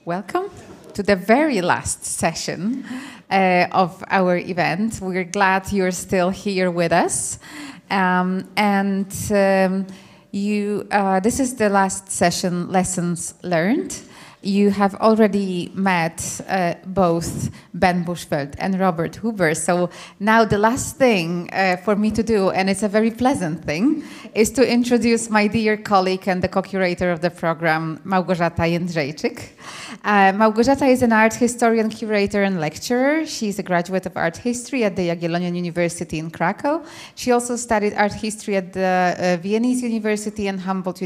Welcome to the very last session of our event. We're glad you're still here with us. This is the last session, Lessons Learned. You have already met both Ben Buschfeld and Robert Huber. So now the last thing for me to do, and it's a very pleasant thing, is to introduce my dear colleague and the co-curator of the program, Malgorzata Jedrzejczyk. Malgorzata is an art historian, curator, and lecturer. She's a graduate of art history at the Jagiellonian University in Krakow. She also studied art history at the Viennese University and Humboldt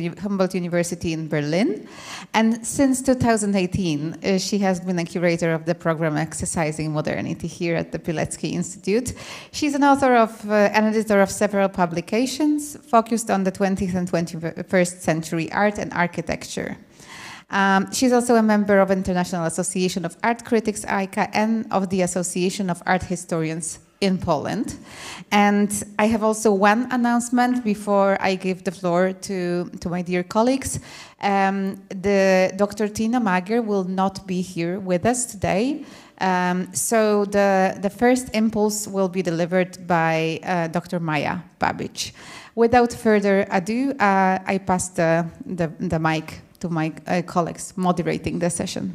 University in Berlin. And since 2018, she has been a curator of the program Exercising Modernity here at the Pilecki-Institute. She's an author of, an editor of several publications focused on the 20th and 21st century art and architecture. She's also a member of International Association of Art Critics, ICA, and of the Association of Art Historians in Poland. And I have also one announcement before I give the floor to my dear colleagues. Dr. Tina Magyar will not be here with us today. So the first impulse will be delivered by Dr. Maja Babic. Without further ado, I pass the mic to my colleagues moderating the session.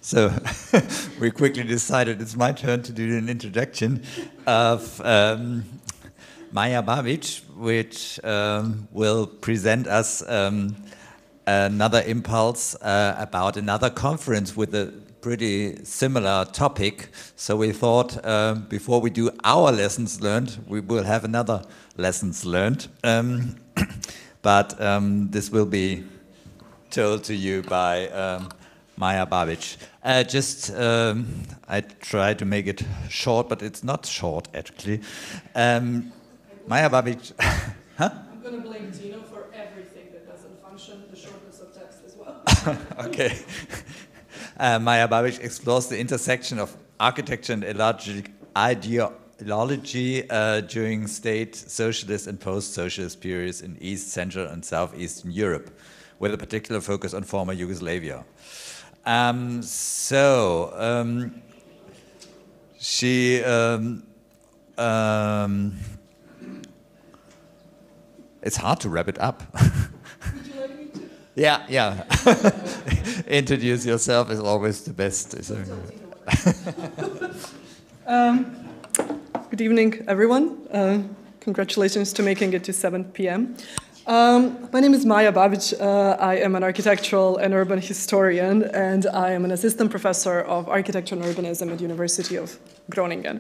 So we quickly decided it's my turn to do an introduction of Maja Babic, which will present us another impulse about another conference with a pretty similar topic. So we thought before we do our lessons learned, we will have another lessons learned. But this will be told to you by Maja Babic. I try to make it short, but it's not short actually. Maja Babic, huh? I'm going to blame Tino for everything that doesn't function, the shortness of text as well. Okay. Maja Babic explores the intersection of architecture and ideology during state socialist and post-socialist periods in East, Central and Southeastern Europe, with a particular focus on former Yugoslavia. It's hard to wrap it up. Would you like me to? Yeah. Introduce yourself is always the best. Good evening, everyone. Congratulations to making it to 7 p.m. My name is Maja Babic. I am an architectural and urban historian, and I am an assistant professor of architecture and urbanism at the University of Groningen.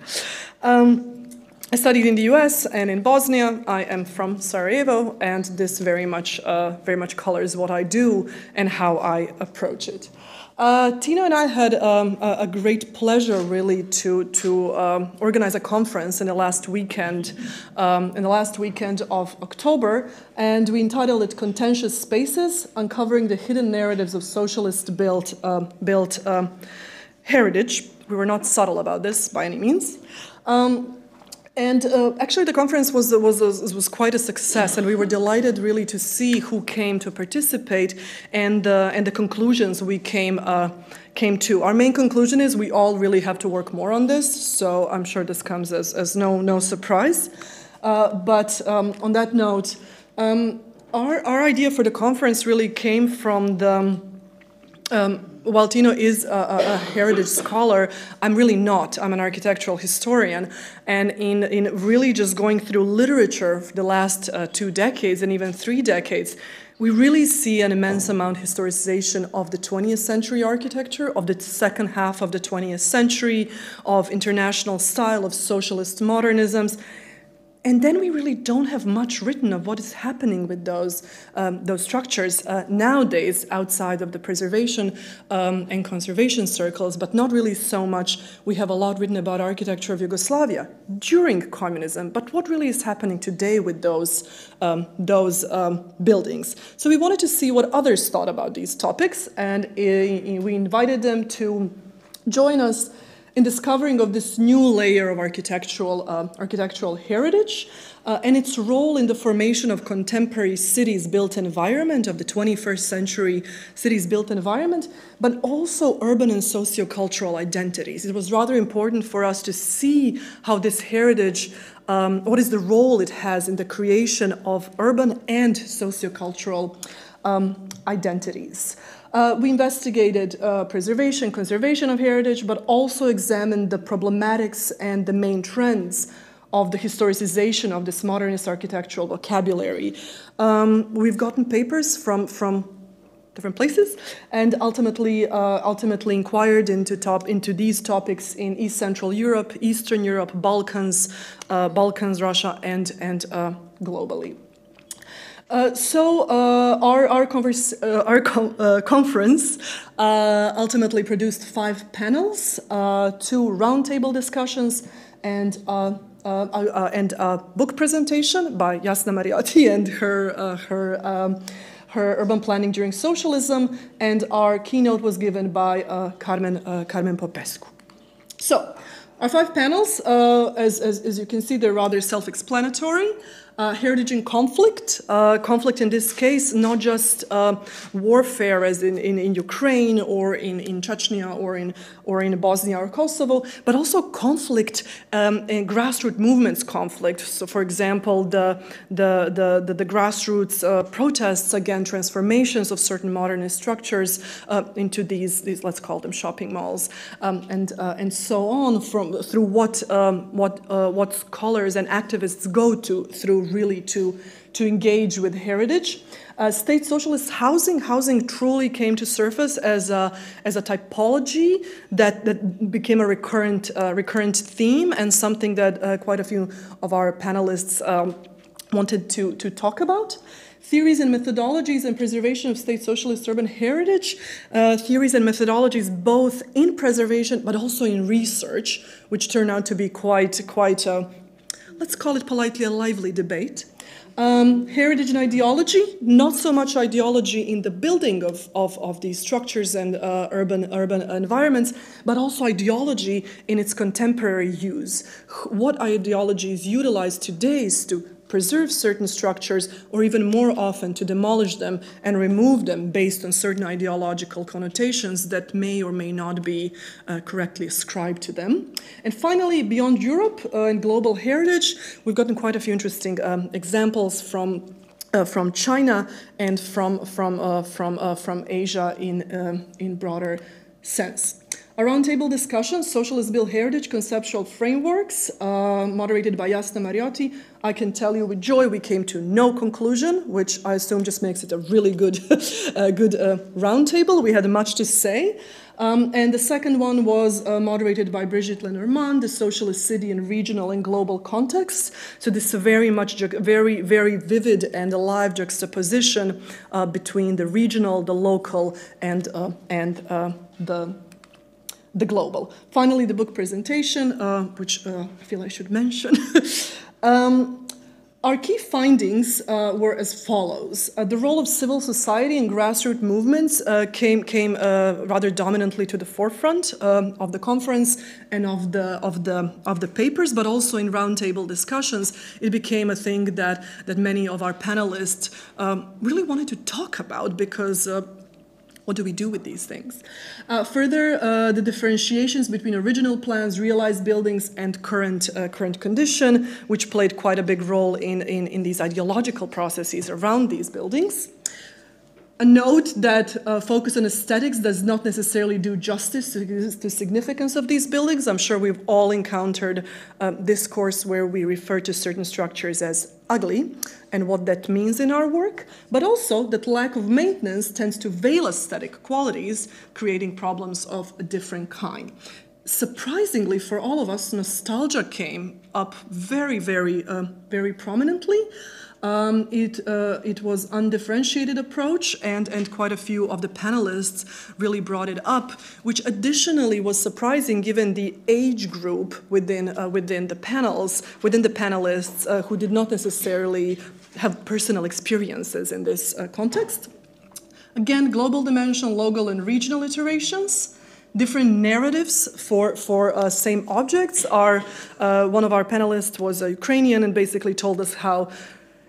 I studied in the US and in Bosnia. I am from Sarajevo, and this very much colors what I do and how I approach it. Tino and I had a great pleasure, really, to organize a conference in the last weekend, of October, and we entitled it "Contentious Spaces: Uncovering the Hidden Narratives of Socialist built Heritage." We were not subtle about this by any means. Actually, the conference was quite a success, and we were delighted really to see who came to participate and the conclusions we came to. Our main conclusion is we all really have to work more on this. So I'm sure this comes as no surprise. But on that note, our idea for the conference really came from the. While Tino is a heritage scholar, I'm really not. I'm an architectural historian. And in really just going through literature for the last 2 decades and even 3 decades, we really see an immense amount of historicization of the 20th century architecture, of the second half of the 20th century, of international style, of socialist modernisms. And then we really don't have much written of what is happening with those structures nowadays outside of the preservation and conservation circles, but not really so much. We have a lot written about architecture of Yugoslavia during communism, but what really is happening today with those buildings? So we wanted to see what others thought about these topics, and we invited them to join us in discovering of this new layer of architectural heritage and its role in the formation of contemporary cities-built environment, of the 21st century cities-built environment, but also urban and sociocultural identities. It was rather important for us to see how this heritage, what is the role it has in the creation of urban and sociocultural identities. We investigated preservation, conservation of heritage, but also examined the problematics and the main trends of the historicization of this modernist architectural vocabulary. We've gotten papers from different places, and ultimately inquired into these topics in East Central Europe, Eastern Europe, Balkans, Russia, and globally. Our conference ultimately produced 5 panels, 2 roundtable discussions, and a book presentation by Jasna Mariotti and her urban planning during socialism, and our keynote was given by Carmen Popescu. So, our 5 panels, as you can see, they're rather self-explanatory. Heritage and conflict. Conflict in this case, not just warfare as in Ukraine or in Chechnya or in Bosnia or Kosovo, but also conflict in grassroots movements conflict. So, for example, the grassroots protests against transformations of certain modernist structures into these let's call them shopping malls, and so on. Through what scholars and activists go through really to engage with heritage. State socialist housing truly came to surface as a typology that became a recurrent theme, and something that quite a few of our panelists wanted to talk about. Theories and methodologies in preservation of state socialist urban heritage, theories and methodologies both in preservation but also in research, which turned out to be quite let's call it politely, a lively debate. Heritage and ideology, not so much ideology in the building of these structures and urban environments, but also ideology in its contemporary use. What ideology is utilized today is to preserve certain structures, or even more often to demolish them and remove them based on certain ideological connotations that may or may not be correctly ascribed to them. And finally, beyond Europe and global heritage, we've gotten quite a few interesting examples from China and from Asia in broader sense. A roundtable discussion, Socialist Built Heritage Conceptual Frameworks, moderated by Jasna Mariotti. I can tell you with joy we came to no conclusion, which I assume just makes it a really good, roundtable. We had much to say. And the second one was moderated by Brigitte Lenormand, the Socialist City in Regional and Global Context. So this is a very vivid and alive juxtaposition between the regional, the local, and the global. Finally, the book presentation, which I feel I should mention. Our key findings were as follows. The role of civil society and grassroots movements came rather dominantly to the forefront of the conference and of the papers, but also in roundtable discussions. It became a thing that many of our panelists really wanted to talk about, because what do we do with these things? Further, the differentiations between original plans, realized buildings, and current condition, which played quite a big role in these ideological processes around these buildings. A note that focus on aesthetics does not necessarily do justice to the significance of these buildings. I'm sure we've all encountered discourse where we refer to certain structures as ugly, and what that means in our work, but also that lack of maintenance tends to veil aesthetic qualities, creating problems of a different kind. Surprisingly for all of us, nostalgia came up very prominently. It was undifferentiated approach, and quite a few of the panelists really brought it up, which additionally was surprising given the age group within the panelists who did not necessarily have personal experiences in this context. Again, global dimension, local and regional iterations. different narratives for same objects. One of our panelists was a Ukrainian and basically told us how,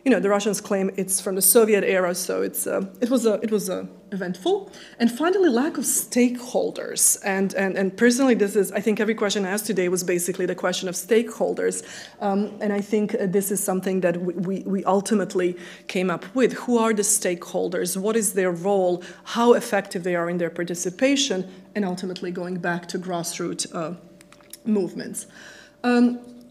the Russians claim it's from the Soviet era, so it was eventful. And finally, lack of stakeholders. And personally, I think every question I asked today was basically the question of stakeholders. And I think this is something that we ultimately came up with. Who are the stakeholders? What is their role? How effective they are in their participation? And ultimately going back to grassroots movements.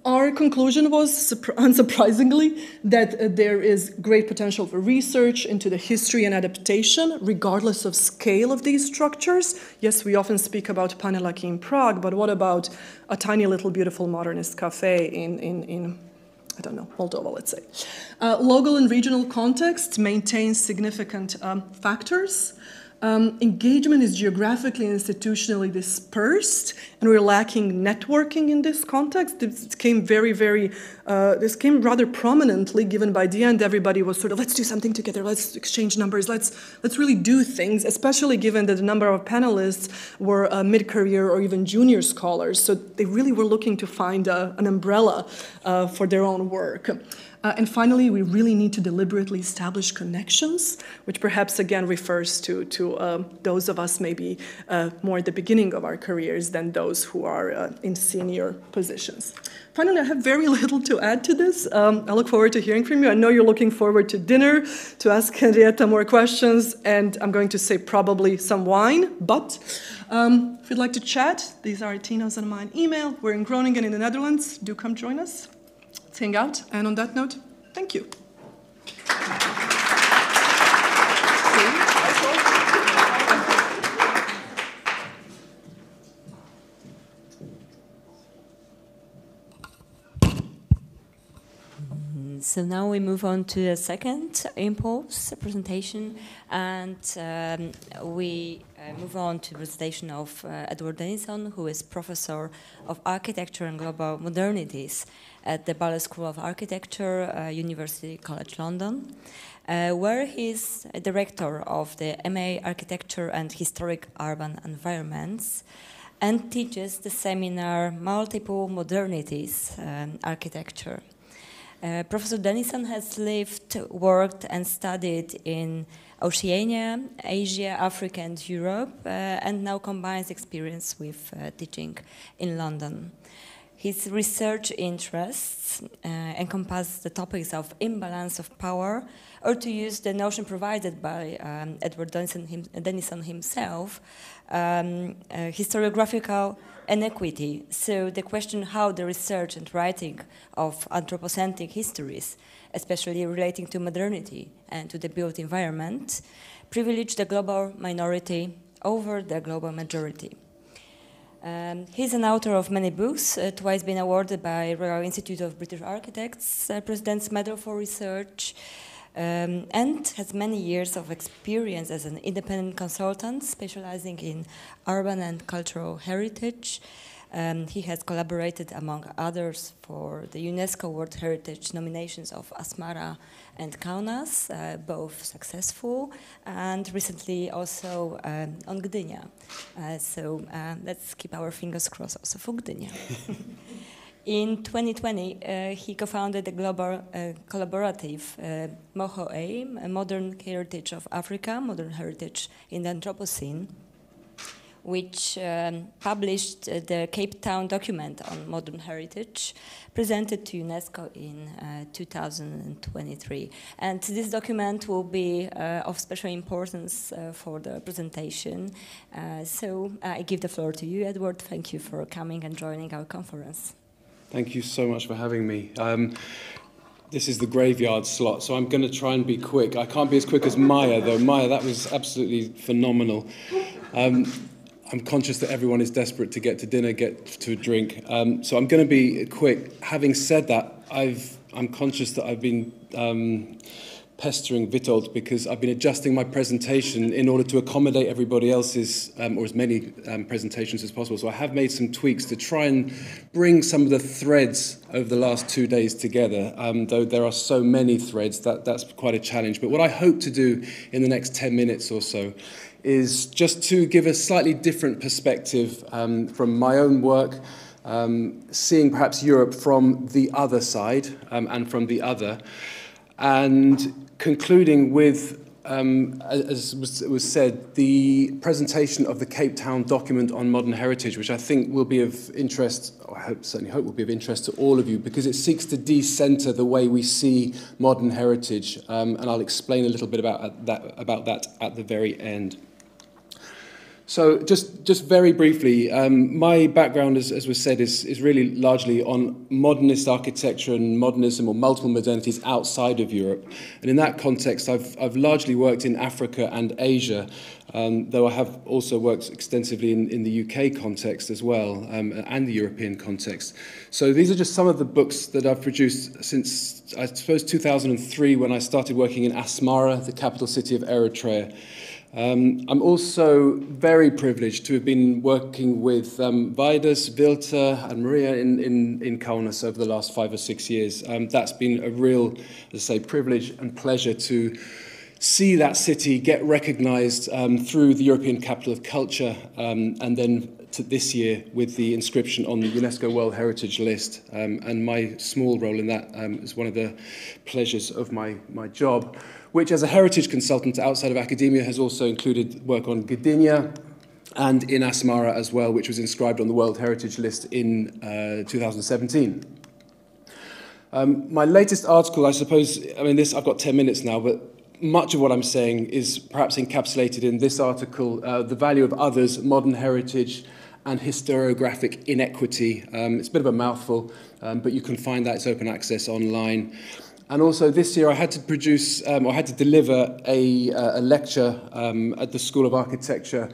Our conclusion was, unsurprisingly, that there is great potential for research into the history and adaptation, regardless of scale of these structures. Yes, we often speak about Pilecki in Prague, but what about a tiny little beautiful modernist cafe in I don't know, Moldova, let's say. Local and regional contexts maintain significant factors. Engagement is geographically and institutionally dispersed, and we're lacking networking in this context. This came this came rather prominently, given by the end everybody was sort of, let's do something together, let's exchange numbers, let's really do things, especially given that the number of panelists were mid-career or even junior scholars, so they really were looking to find an umbrella for their own work. And finally, we really need to deliberately establish connections, which perhaps again refers to those of us maybe more at the beginning of our careers than those who are in senior positions. Finally, I have very little to add to this. I look forward to hearing from you. I know you're looking forward to dinner, to ask Henrietta more questions, and I'm going to say probably some wine, but if you'd like to chat, these are Tina's and mine email. We're in Groningen in the Netherlands. Do come join us. Let's hang out. And on that note, thank you. So now we move on to the second impulse presentation, and we move on to the presentation of Edward Denison, who is Professor of Architecture and Global Modernities at the Ballet School of Architecture, University College London, where he is a director of the MA Architecture and Historic Urban Environments, and teaches the seminar Multiple Modernities Architecture. Professor Denison has lived, worked and studied in Oceania, Asia, Africa and Europe, and now combines experience with teaching in London. His research interests encompass the topics of imbalance of power, or to use the notion provided by Edward Denison himself, historiographical inequity. So the question how the research and writing of anthropocentric histories, especially relating to modernity and to the built environment, privilege the global minority over the global majority. He's an author of many books, twice been awarded by Royal Institute of British Architects, President's Medal for Research, and has many years of experience as an independent consultant specializing in urban and cultural heritage. He has collaborated, among others, for the UNESCO World Heritage nominations of Asmara and Kaunas, both successful, and recently also on Gdynia. So let's keep our fingers crossed also for Gdynia. In 2020, he co-founded the global collaborative MOHO-A, Modern Heritage of Africa, Modern Heritage in the Anthropocene, which published the Cape Town document on modern heritage, presented to UNESCO in 2023. And this document will be of special importance for the presentation. So I give the floor to you, Edward. Thank you for coming and joining our conference. Thank you so much for having me. This is the graveyard slot, so I'm going to try and be quick. I can't be as quick as Maya, though. Maya, that was absolutely phenomenal. I'm conscious that everyone is desperate to get to dinner, get to a drink. So I'm going to be quick. Having said that, I'm conscious that I've been pestering Witold because I've been adjusting my presentation in order to accommodate everybody else's, or as many presentations as possible. So I have made some tweaks to try and bring some of the threads over the last 2 days together, though there are so many threads that's quite a challenge. But what I hope to do in the next 10 minutes or so is just to give a slightly different perspective from my own work, seeing perhaps Europe from the other side and from the other, and concluding with, as was said, the presentation of the Cape Town document on modern heritage, which I think will be of interest, or I certainly hope will be of interest to all of you, because it seeks to de-center the way we see modern heritage, and I'll explain a little bit about that at the very end. So just very briefly, my background, as was said, is really largely on modernist architecture and modernism or multiple modernities outside of Europe. And in that context, I've largely worked in Africa and Asia, though I have also worked extensively in the UK context as well, and the European context. So these are just some of the books that I've produced since, I suppose, 2003, when I started working in Asmara, the capital city of Eritrea. I'm also very privileged to have been working with Vidas, Vilta and Maria in Kaunas over the last 5 or 6 years. That's been a real, as I say, privilege and pleasure to see that city get recognized through the European Capital of Culture, and then to this year with the inscription on the UNESCO World Heritage List. And my small role in that is one of the pleasures of my job, which as a heritage consultant outside of academia has also included work on Gdynia and in Asmara as well, which was inscribed on the World Heritage List in 2017. My latest article, I suppose, I've got 10 minutes now, but much of what I'm saying is perhaps encapsulated in this article, The Value of Others, Modern Heritage and Historiographic Inequity. It's a bit of a mouthful, but you can find that, it's open access online. And also this year I had to produce, or had to deliver a lecture at the School of Architecture.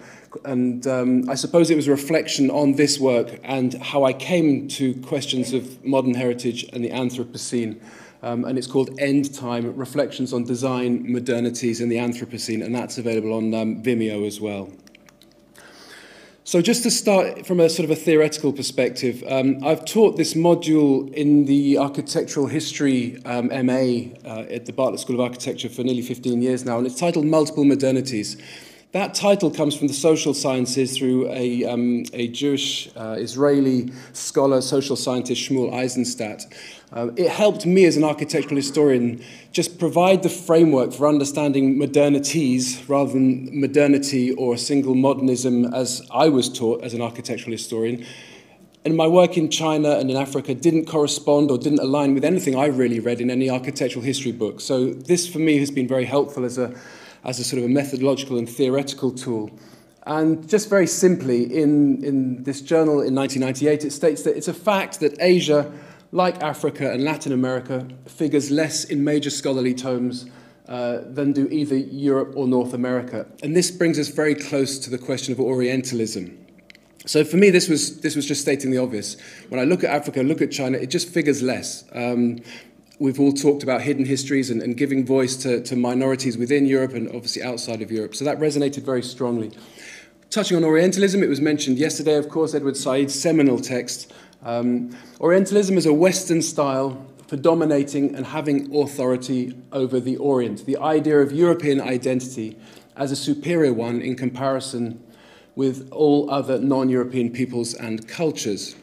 And I suppose it was a reflection on this work and how I came to questions of modern heritage and the Anthropocene. And it's called End Time, Reflections on Design, Modernities in the Anthropocene, and that's available on Vimeo as well. So just to start from a sort of a theoretical perspective, I've taught this module in the architectural history MA at the Bartlett School of Architecture for nearly 15 years now, and it's titled Multiple Modernities. That title comes from the social sciences through a Jewish Israeli scholar, social scientist, Shmuel Eisenstadt. It helped me as an architectural historian just provide the framework for understanding modernities rather than modernity or a single modernism as I was taught as an architectural historian. And my work in China and in Africa didn't correspond or didn't align with anything I really read in any architectural history book. So this for me has been very helpful as a sort of a methodological and theoretical tool. And just very simply, in this journal in 1998, it states that it's a fact that Asia, like Africa and Latin America, figures less in major scholarly tomes than do either Europe or North America. And this brings us very close to the question of Orientalism. So for me, this was just stating the obvious. When I look at Africa, look at China, it just figures less. We've all talked about hidden histories and giving voice to minorities within Europe and obviously outside of Europe. So that resonated very strongly. Touching on Orientalism, it was mentioned yesterday, of course, Edward Said's seminal text. Orientalism is a Western style for dominating and having authority over the Orient. The idea of European identity as a superior one in comparison with all other non-European peoples and cultures.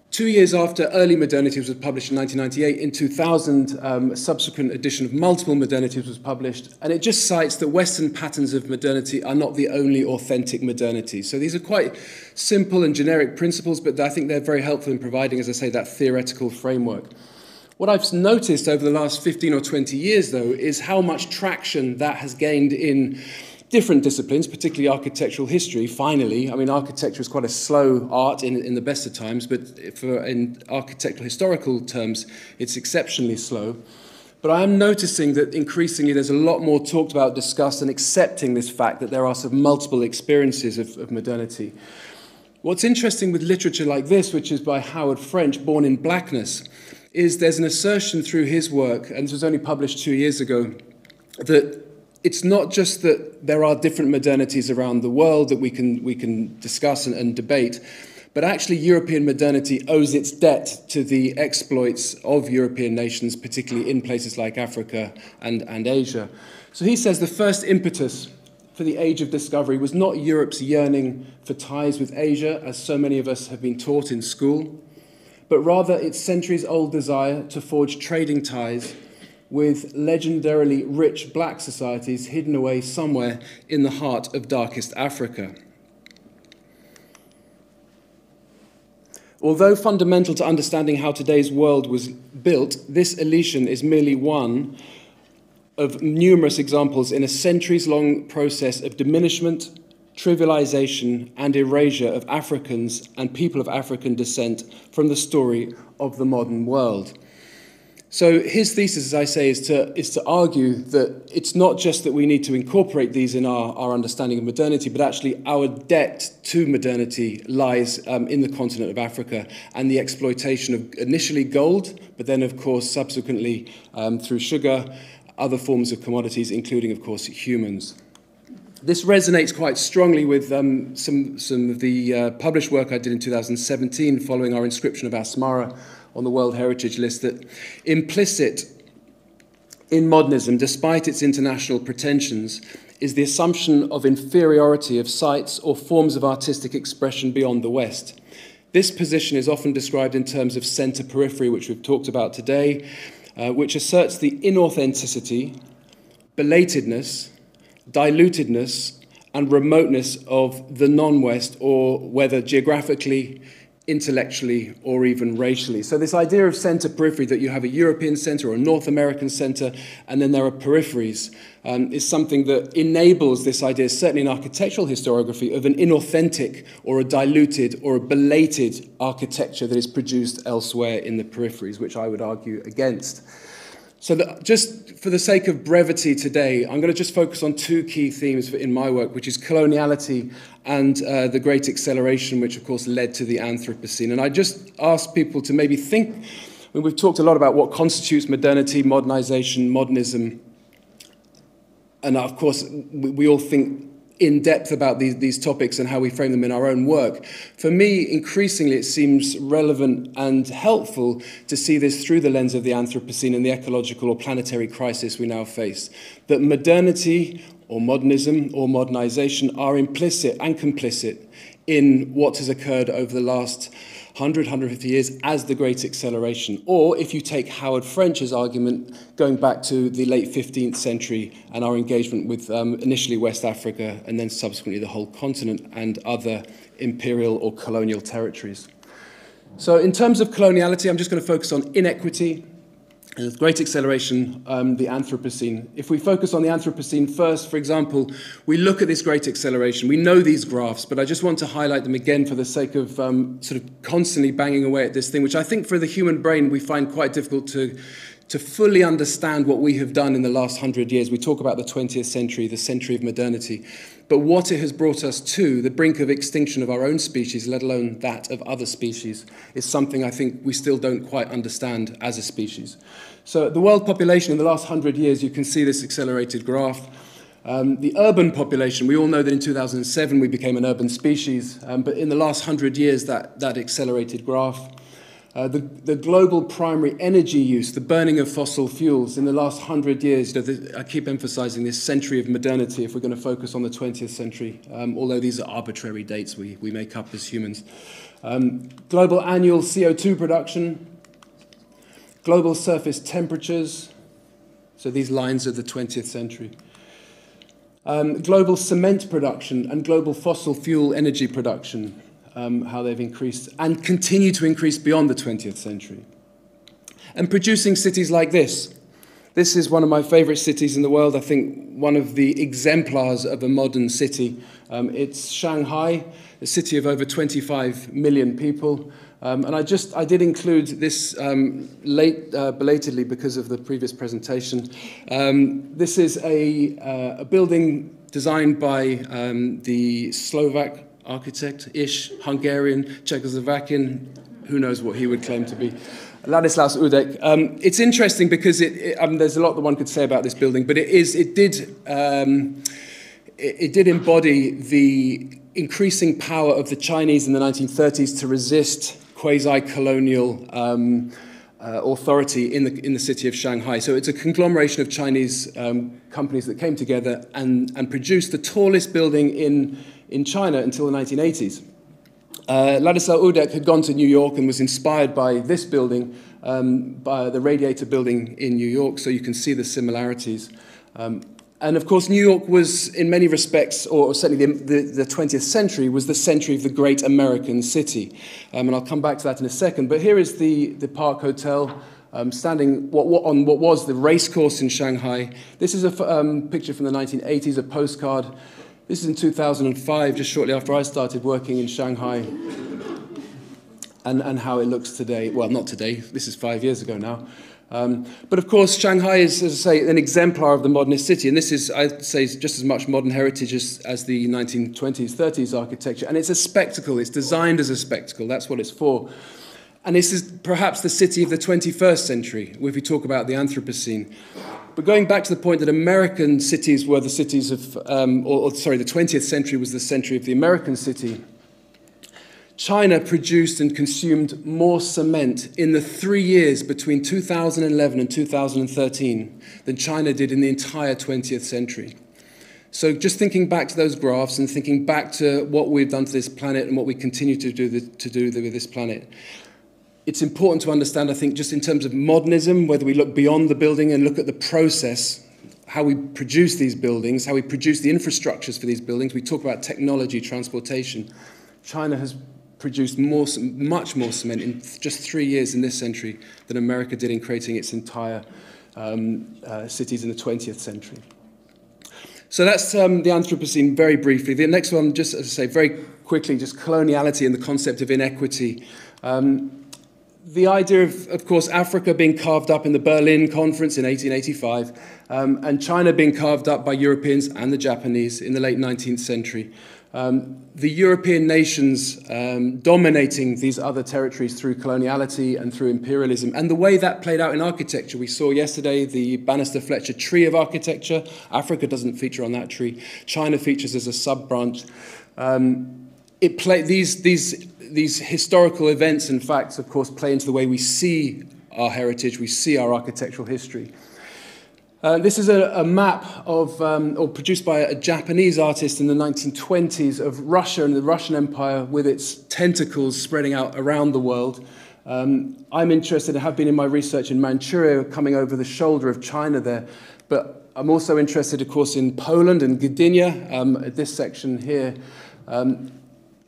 2 years after Early Modernities was published in 1998, in 2000, a subsequent edition of Multiple Modernities was published, and it just cites that Western patterns of modernity are not the only authentic modernity. So these are quite simple and generic principles, but I think they're very helpful in providing, as I say, that theoretical framework. What I've noticed over the last 15 or 20 years, though, is how much traction that has gained in different disciplines, particularly architectural history, finally. I mean, architecture is quite a slow art in the best of times, but in architectural historical terms, it's exceptionally slow. But I am noticing that increasingly there's a lot more talked about, discussed, and accepting this fact that there are sort of multiple experiences of modernity. What's interesting with literature like this, which is by Howard French, Born in Blackness, is there's an assertion through his work, and this was only published 2 years ago, that it's not just that there are different modernities around the world that we can discuss and debate, but actually European modernity owes its debt to the exploits of European nations, particularly in places like Africa and Asia. So he says the first impetus for the age of discovery was not Europe's yearning for ties with Asia, as so many of us have been taught in school, but rather its centuries-old desire to forge trading ties with legendarily rich black societies hidden away somewhere in the heart of darkest Africa. Although fundamental to understanding how today's world was built, this elision is merely one of numerous examples in a centuries-long process of diminishment, trivialization, and erasure of Africans and people of African descent from the story of the modern world. So his thesis, as I say, is to argue that it's not just that we need to incorporate these in our understanding of modernity, but actually our debt to modernity lies in the continent of Africa and the exploitation of initially gold, but then, of course, subsequently through sugar, other forms of commodities, including, of course, humans. This resonates quite strongly with some of the published work I did in 2017 following our inscription of Asmara on the World Heritage List, that implicit in modernism, despite its international pretensions, is the assumption of inferiority of sites or forms of artistic expression beyond the West. This position is often described in terms of centre-periphery, which we've talked about today, which asserts the inauthenticity, belatedness, dilutedness, and remoteness of the non-West, or whether geographically, intellectually, or even racially. So this idea of centre-periphery, that you have a European centre or a North American centre, and then there are peripheries, is something that enables this idea, certainly in architectural historiography, of an inauthentic or a diluted or a belated architecture that is produced elsewhere in the peripheries, which I would argue against. So just for the sake of brevity today, I'm going to just focus on two key themes in my work, which is coloniality and the Great Acceleration, which of course led to the Anthropocene. And I just ask people to maybe think, I mean, we've talked a lot about what constitutes modernity, modernization, modernism, and of course we all think in depth about these topics and how we frame them in our own work. For me, increasingly, it seems relevant and helpful to see this through the lens of the Anthropocene and the ecological or planetary crisis we now face. That modernity or modernism or modernization are implicit and complicit in what has occurred over the last 150 years as the Great Acceleration. Or, if you take Howard French's argument, going back to the late 15th century and our engagement with initially West Africa and then subsequently the whole continent and other imperial or colonial territories. So in terms of coloniality, I'm just going to focus on inequity, the Great Acceleration, the Anthropocene. If we focus on the Anthropocene first, for example, we look at this Great Acceleration. We know these graphs, but I just want to highlight them again for the sake of sort of constantly banging away at this thing, which I think for the human brain we find quite difficult to fully understand what we have done in the last 100 years. We talk about the 20th century, the century of modernity, but what it has brought us to, the brink of extinction of our own species, let alone that of other species, is something I think we still don't quite understand as a species. So the world population in the last 100 years, you can see this accelerated graph. The urban population, we all know that in 2007 we became an urban species, but in the last 100 years that accelerated graph. The global primary energy use, the burning of fossil fuels in the last 100 years, I keep emphasizing this century of modernity if we're going to focus on the 20th century, although these are arbitrary dates we make up as humans. Global annual CO2 production, global surface temperatures, so these lines are the 20th century. Global cement production and global fossil fuel energy production. How they've increased and continue to increase beyond the 20th century. And producing cities like this. This is one of my favorite cities in the world, I think one of the exemplars of a modern city. It's Shanghai, a city of over 25 million people. And I did include this belatedly because of the previous presentation. This is a building designed by the Slovak architect-ish, Hungarian, Czechoslovakian, who knows what he would claim to be, Ladislaus Udek. It's interesting because there's a lot that one could say about this building, but it did embody the increasing power of the Chinese in the 1930s to resist quasi-colonial authority in the city of Shanghai. So it's a conglomeration of Chinese companies that came together and produced the tallest building in China until the 1980s. Ladislav Udek had gone to New York and was inspired by this building, by the Radiator Building in New York, so you can see the similarities. And of course, New York was, in many respects, or certainly the 20th century, was the century of the great American city. And I'll come back to that in a second. But here is the Park Hotel, standing on what was the race course in Shanghai. This is a picture from the 1980s, a postcard. This is in 2005, just shortly after I started working in Shanghai, and how it looks today. Well, not today, this is 5 years ago now. But of course, Shanghai is, as I say, an exemplar of the modernist city, and this is, I'd say, just as much modern heritage as the 1920s, 30s architecture, and it's a spectacle, it's designed as a spectacle, that's what it's for. And this is perhaps the city of the 21st century, if we talk about the Anthropocene. But going back to the point that American cities were the cities of, the 20th century was the century of the American city, China produced and consumed more cement in the 3 years between 2011 and 2013 than China did in the entire 20th century. So just thinking back to those graphs and thinking back to what we've done to this planet and what we continue to do with this planet, it's important to understand, I think, just in terms of modernism, whether we look beyond the building and look at the process, how we produce these buildings, how we produce the infrastructures for these buildings. We talk about technology, transportation. China has produced much more cement in just 3 years in this century than America did in creating its entire cities in the 20th century. So that's the Anthropocene very briefly. The next one, just as I say, very quickly, just coloniality and the concept of inequity. The idea of course, Africa being carved up in the Berlin Conference in 1885, and China being carved up by Europeans and the Japanese in the late 19th century. The European nations dominating these other territories through coloniality and through imperialism, and the way that played out in architecture. We saw yesterday the Bannister-Fletcher tree of architecture. Africa doesn't feature on that tree. China features as a sub-branch. These historical events and facts, of course, play into the way we see our heritage, we see our architectural history. This is a map or produced by a Japanese artist in the 1920s of Russia and the Russian Empire with its tentacles spreading out around the world. I'm interested, I have been in my research in Manchuria, coming over the shoulder of China there, but I'm also interested, of course, in Poland and Gdynia, at this section here.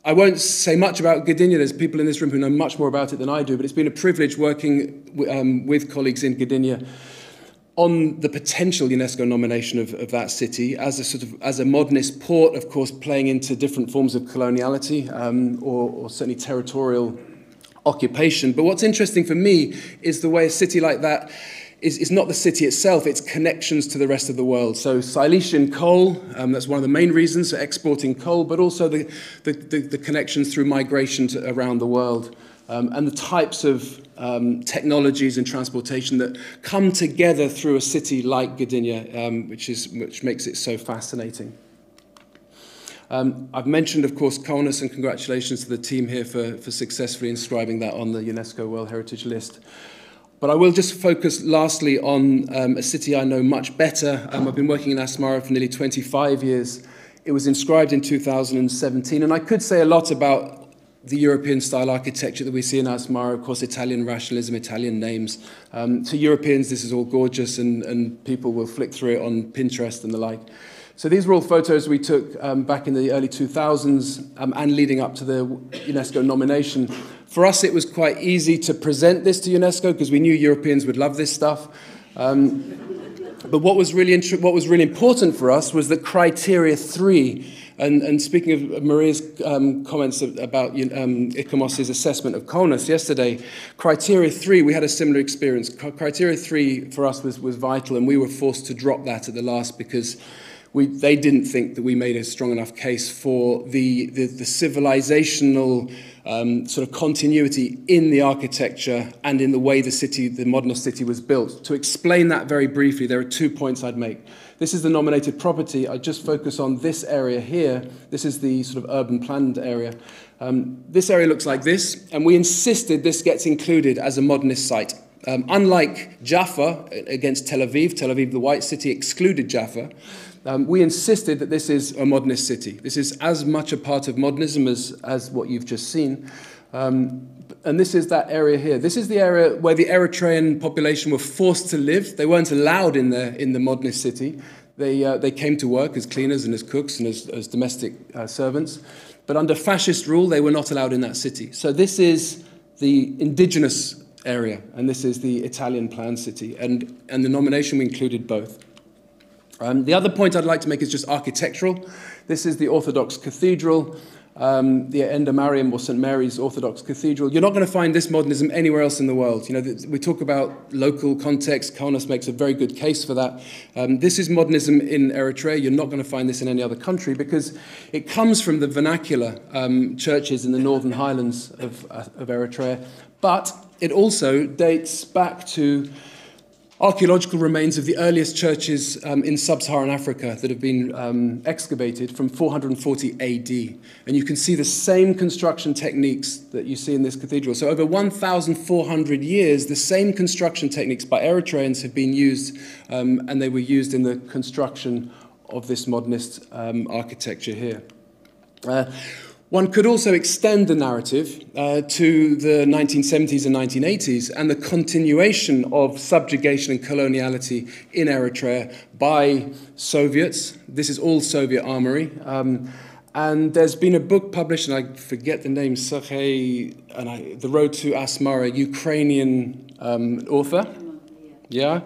I won't say much about Gdynia. There's people in this room who know much more about it than I do, but it's been a privilege working with colleagues in Gdynia on the potential UNESCO nomination of that city as a modernist port, of course, playing into different forms of coloniality or certainly territorial occupation. But what's interesting for me is the way a city like that is not the city itself, it's connections to the rest of the world. So Silesian coal, that's one of the main reasons for exporting coal, but also the connections through migration around the world. And the types of technologies and transportation that come together through a city like Gdynia, which makes it so fascinating. I've mentioned, of course, Kaunas, and congratulations to the team here for successfully inscribing that on the UNESCO World Heritage List. But I will just focus lastly on a city I know much better. I've been working in Asmara for nearly 25 years. It was inscribed in 2017, and I could say a lot about the European-style architecture that we see in Asmara, of course, Italian rationalism, Italian names. To Europeans, this is all gorgeous, and people will flick through it on Pinterest and the like. So these were all photos we took back in the early 2000s and leading up to the UNESCO nomination. For us, it was quite easy to present this to UNESCO because we knew Europeans would love this stuff. But what was really important for us was that criteria 3, and speaking of Maria's comments about ICOMOS's assessment of Kaunas yesterday, criteria 3, we had a similar experience. Criteria 3 for us was vital, and we were forced to drop that at the last because they didn't think that we made a strong enough case for the civilizational sort of continuity in the architecture and in the way the modernist city was built. To explain that very briefly, there are 2 points I'd make. This is the nominated property. I just focus on this area here. This is the sort of urban planned area. This area looks like this, and we insisted this gets included as a modernist site. Unlike Jaffa against Tel Aviv, the white city, excluded Jaffa. We insisted that this is a modernist city. This is as much a part of modernism as what you've just seen. And this is that area here. This is the area where the Eritrean population were forced to live. They weren't allowed in the modernist city. They came to work as cleaners and as cooks and as domestic servants. But under fascist rule, they were not allowed in that city. So this is the indigenous area, and this is the Italian planned city. And the nomination, we included both. The other point I'd like to make is just architectural. This is the Orthodox Cathedral, the Enda Mariam or St. Mary's Orthodox Cathedral. You're not going to find this modernism anywhere else in the world. You know, we talk about local context. Kaunas makes a very good case for that. This is modernism in Eritrea. You're not going to find this in any other country because it comes from the vernacular churches in the northern highlands of Eritrea. But it also dates back to archaeological remains of the earliest churches in sub-Saharan Africa that have been excavated from 440 AD. And you can see the same construction techniques that you see in this cathedral. So over 1,400 years, the same construction techniques by Eritreans have been used, and they were used in the construction of this modernist architecture here. One could also extend the narrative to the 1970s and 1980s and the continuation of subjugation and coloniality in Eritrea by Soviets. This is all Soviet armory. And there's been a book published, and I forget the name, The Road to Asmara, Ukrainian author. Yeah.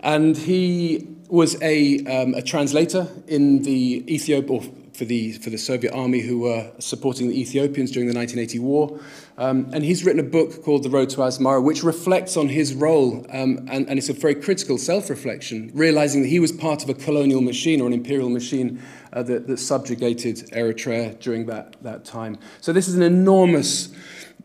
And he was a translator in the Ethiopia, for the Soviet army who were supporting the Ethiopians during the 1980 war. And he's written a book called The Road to Asmara, which reflects on his role, and it's a very critical self-reflection, realizing that he was part of a colonial machine or an imperial machine that subjugated Eritrea during that time. So this is an enormous,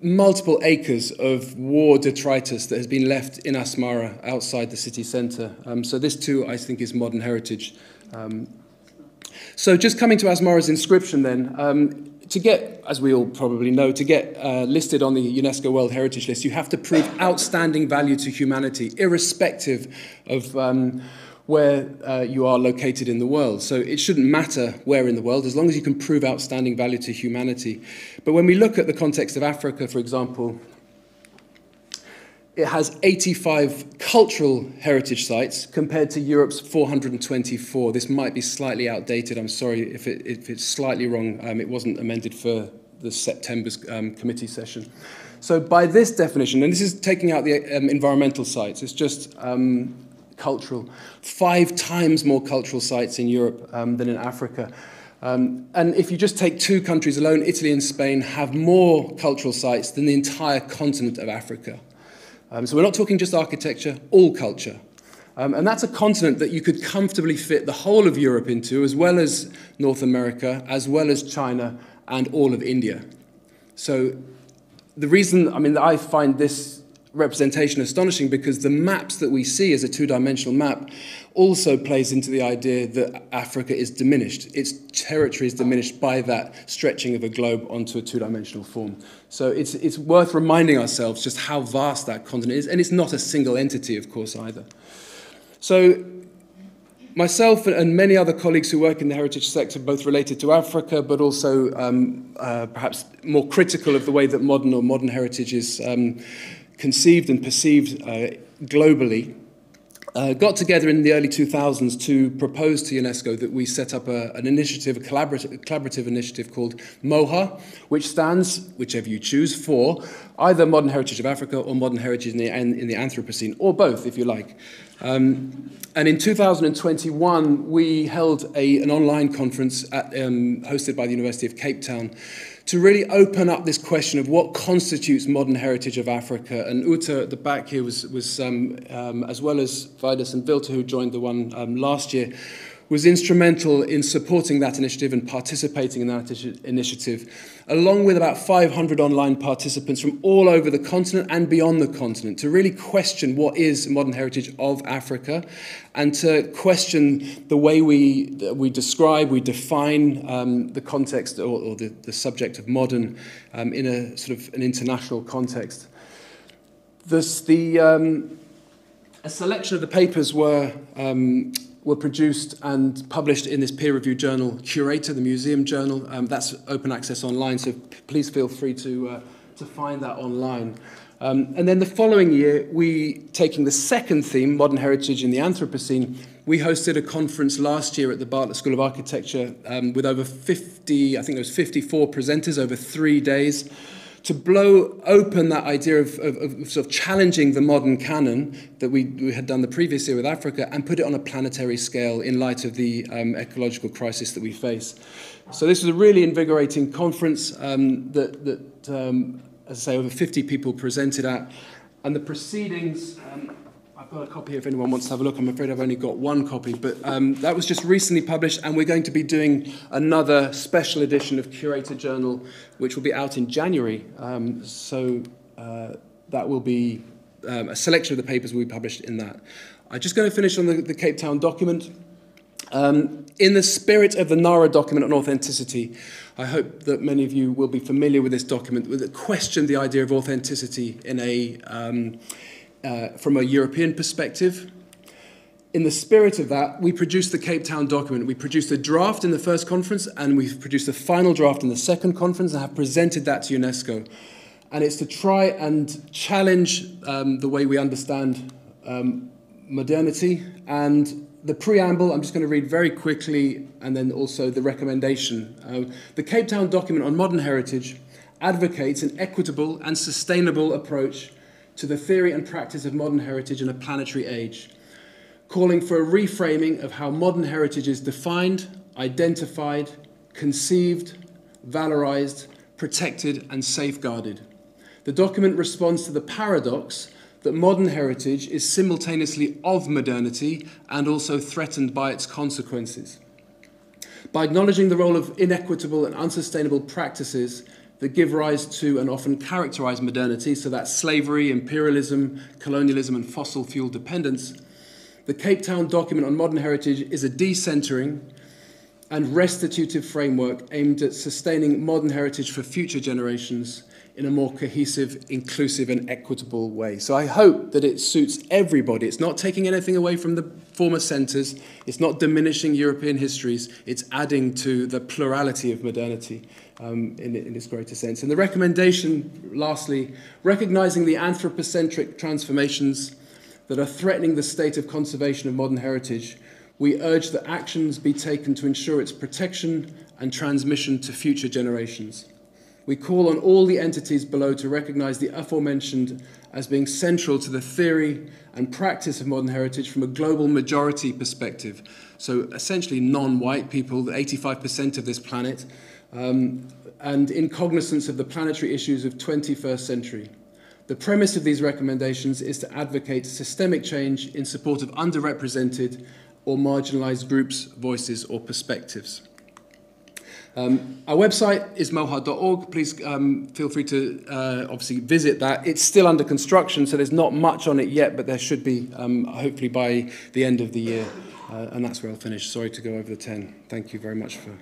multiple acres of war detritus that has been left in Asmara outside the city centre. So this too, I think, is modern heritage. So just coming to Asmara's inscription then, to get, as we all probably know, to get listed on the UNESCO World Heritage List, you have to prove outstanding value to humanity, irrespective of where you are located in the world. So it shouldn't matter where in the world, as long as you can prove outstanding value to humanity. But when we look at the context of Africa, for example, it has 85 cultural heritage sites compared to Europe's 424. This might be slightly outdated. I'm sorry if it's slightly wrong. It wasn't amended for the September's committee session. So by this definition, and this is taking out the environmental sites, it's just cultural. 5 times more cultural sites in Europe than in Africa. And if you just take 2 countries alone, Italy and Spain have more cultural sites than the entire continent of Africa. So we're not talking just architecture, all culture. And that's a continent that you could comfortably fit the whole of Europe into, as well as North America, as well as China, and all of India. So the reason, I find this representation astonishing because the maps that we see as a 2-dimensional map also plays into the idea that Africa is diminished. Its territory is diminished by that stretching of a globe onto a 2-dimensional form. So it's worth reminding ourselves just how vast that continent is, and it's not a single entity, of course, either. So myself and many other colleagues who work in the heritage sector, both related to Africa, but also perhaps more critical of the way that modern heritage is conceived and perceived globally, got together in the early 2000s to propose to UNESCO that we set up an initiative, a collaborative initiative called MOHA, which stands, whichever you choose, for either Modern Heritage of Africa or Modern Heritage in the Anthropocene, or both, if you like. And in 2021, we held an online conference hosted by the University of Cape Town to really open up this question of what constitutes modern heritage of Africa. And Uta at the back here was as well as Vidas and Vilta, who joined the one last year, was instrumental in supporting that initiative and participating in that initiative, along with about 500 online participants from all over the continent and beyond the continent, to really question what is modern heritage of Africa, and to question the way we describe, we define the context or the subject of modern in a sort of an international context. A selection of the papers were produced and published in this peer-reviewed journal, Curator, the museum journal. That's open access online, so please feel free to find that online. And then the following year, taking the second theme, modern heritage in the Anthropocene, we hosted a conference last year at the Bartlett School of Architecture with over 50, I think it was 54 presenters over 3 days, to blow open that idea of sort of challenging the modern canon that we had done the previous year with Africa and put it on a planetary scale in light of the ecological crisis that we face. So this was a really invigorating conference that as I say, over 50 people presented at. And the proceedings, I've got a copy if anyone wants to have a look. I'm afraid I've only got one copy, but that was just recently published, and we're going to be doing another special edition of Curator Journal, which will be out in January. That will be a selection of the papers will be published in that. I'm just going to finish on the Cape Town document. In the spirit of the NARA document on authenticity, I hope that many of you will be familiar with this document that questioned the idea of authenticity in from a European perspective. In the spirit of that, we produced the Cape Town document. We produced a draft in the first conference, and we've produced a final draft in the second conference and have presented that to UNESCO. And it's to try and challenge the way we understand modernity. And the preamble, I'm just going to read very quickly, and then also the recommendation. The Cape Town document on modern heritage advocates an equitable and sustainable approach to the theory and practice of modern heritage in a planetary age, calling for a reframing of how modern heritage is defined, identified, conceived, valorized, protected, and safeguarded. The document responds to the paradox that modern heritage is simultaneously of modernity and also threatened by its consequences. By acknowledging the role of inequitable and unsustainable practices that give rise to and often characterize modernity, so that's slavery, imperialism, colonialism, and fossil fuel dependence, the Cape Town document on modern heritage is a decentering and restitutive framework aimed at sustaining modern heritage for future generations in a more cohesive, inclusive, and equitable way. So I hope that it suits everybody. It's not taking anything away from the former centres. It's not diminishing European histories. It's adding to the plurality of modernity in its greater sense. And the recommendation, lastly, recognising the anthropocentric transformations that are threatening the state of conservation of modern heritage, we urge that actions be taken to ensure its protection and transmission to future generations. We call on all the entities below to recognise the aforementioned as being central to the theory and practice of modern heritage from a global majority perspective. So essentially non-white people, 85% of this planet, and in cognizance of the planetary issues of 21st century. The premise of these recommendations is to advocate systemic change in support of underrepresented or marginalised groups, voices or perspectives. Our website is moha.org. Please feel free to obviously visit that. It's still under construction, so there's not much on it yet, but there should be, hopefully by the end of the year. And that's where I'll finish. Sorry to go over the 10. Thank you very much for...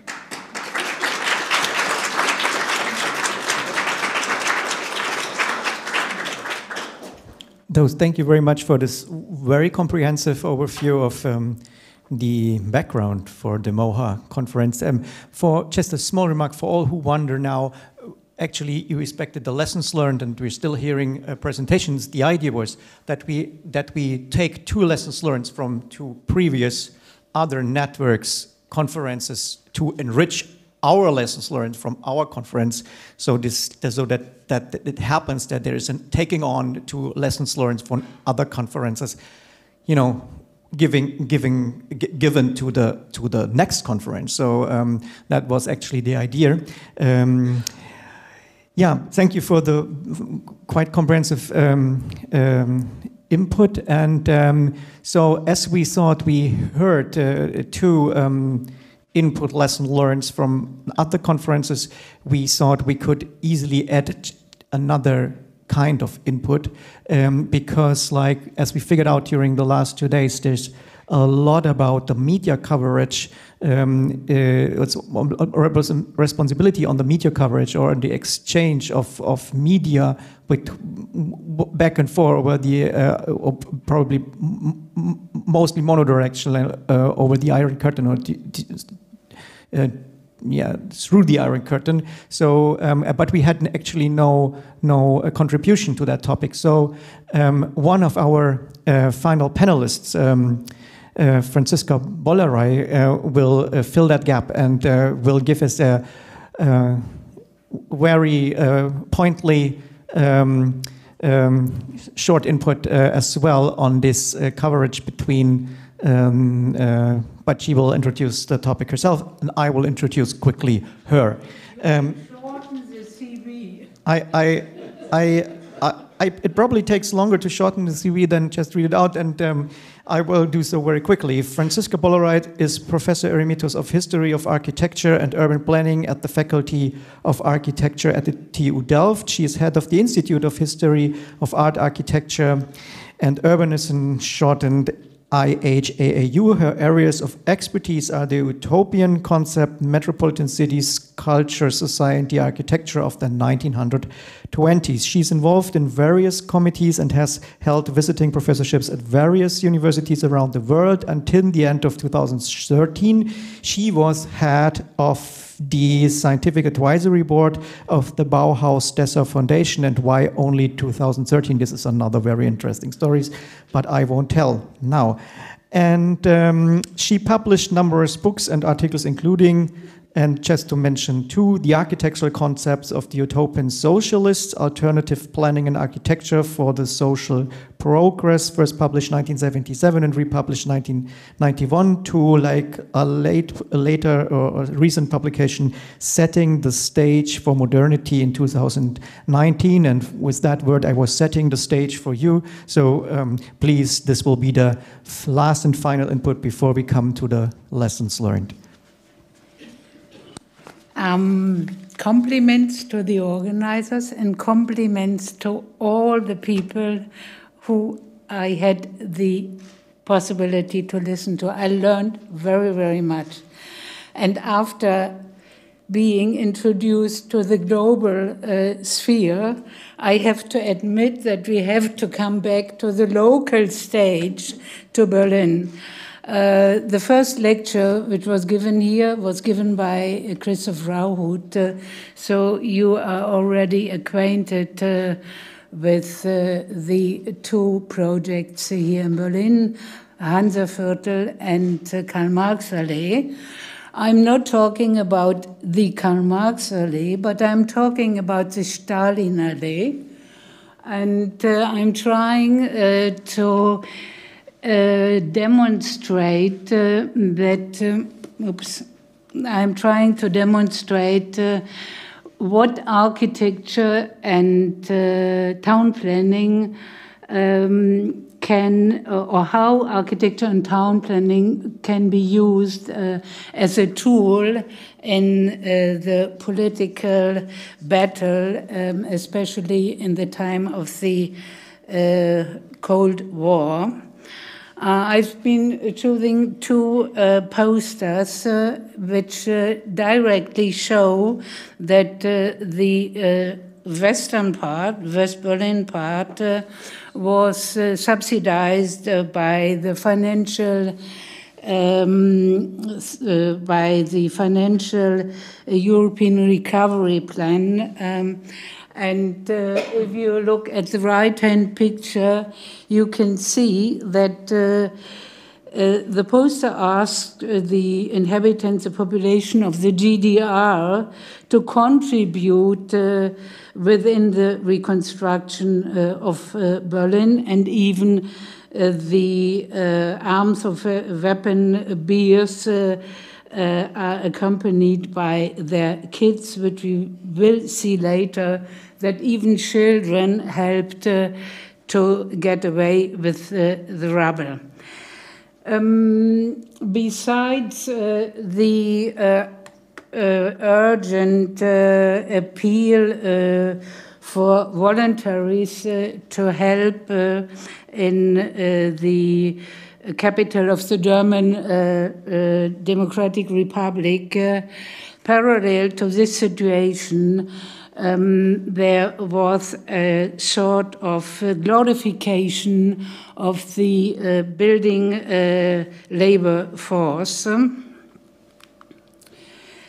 Thank you very much for this very comprehensive overview of the background for the MOHA conference. For just a small remark for all who wonder now, actually you respected the lessons learned and we're still hearing presentations. The idea was that we take 2 lessons learned from 2 previous other networks, conferences to enrich our lessons learned from our conference, so that it happens that there is a taking on to lessons learned from other conferences, you know, given to the next conference. So that was actually the idea. Yeah, thank you for the quite comprehensive input. And so as we thought, we heard 2 input lesson learned from other conferences. We thought we could easily add another kind of input because, like, as we figured out during the last 2 days, there's a lot about the media coverage, it's responsibility on the media coverage or the exchange of media with back and forth over the probably mostly monodirectional over the Iron Curtain or through the Iron Curtain. So, but we had actually no contribution to that topic. So, one of our final panelists, Franziska Bollerey, will fill that gap and will give us a very pointedly short input as well on this coverage between. But she will introduce the topic herself, and I will introduce quickly her. Shorten the CV. It probably takes longer to shorten the CV than just read it out, and I will do so very quickly. Franziska Bollerey is Professor Emeritus of History of Architecture and Urban Planning at the Faculty of Architecture at the TU Delft. She is head of the Institute of History of Art, Architecture and Urbanism, shortened IHAAU. Her areas of expertise are the utopian concept, metropolitan cities, culture, society, architecture of the 1920s. She's involved in various committees and has held visiting professorships at various universities around the world. Until the end of 2013, she was head of the scientific advisory board of the Bauhaus-Dessau Foundation. And why only 2013? This is another very interesting story, but I won't tell now. And she published numerous books and articles, including, and just to mention two, The Architectural Concepts of the Utopian Socialists, Alternative Planning and Architecture for the Social Progress, first published 1977 and republished 1991, to like a later or recent publication, Setting the Stage for Modernity in 2019. And with that word, I was setting the stage for you. So please, this will be the last and final input before we come to the lessons learned. Compliments to the organizers and compliments to all the people who I had the possibility to listen to. I learned very, very much. And after being introduced to the global sphere, I have to admit that we have to come back to the local stage, to Berlin. The first lecture which was given here was given by Christoph Rauhut, so you are already acquainted with the two projects here in Berlin, Hansaviertel and Karl-Marx-Allee. I'm not talking about the Karl-Marx-Allee, but I'm talking about the Stalin-Allee, and I'm trying to demonstrate I'm trying to demonstrate what architecture and town planning can, or how architecture and town planning can be used as a tool in the political battle, especially in the time of the Cold War. I've been choosing two posters which directly show that the western part, West Berlin part, was subsidized by the financial European Recovery Plan. And if you look at the right-hand picture, you can see that the poster asked the inhabitants, the population of the GDR, to contribute within the reconstruction of Berlin, and even the arms of weapon bears are accompanied by their kids, which we will see later, that even children helped to get away with the rubble. Besides the urgent appeal for voluntaries to help in the capital of the German Democratic Republic, parallel to this situation, there was a sort of glorification of the building labor force.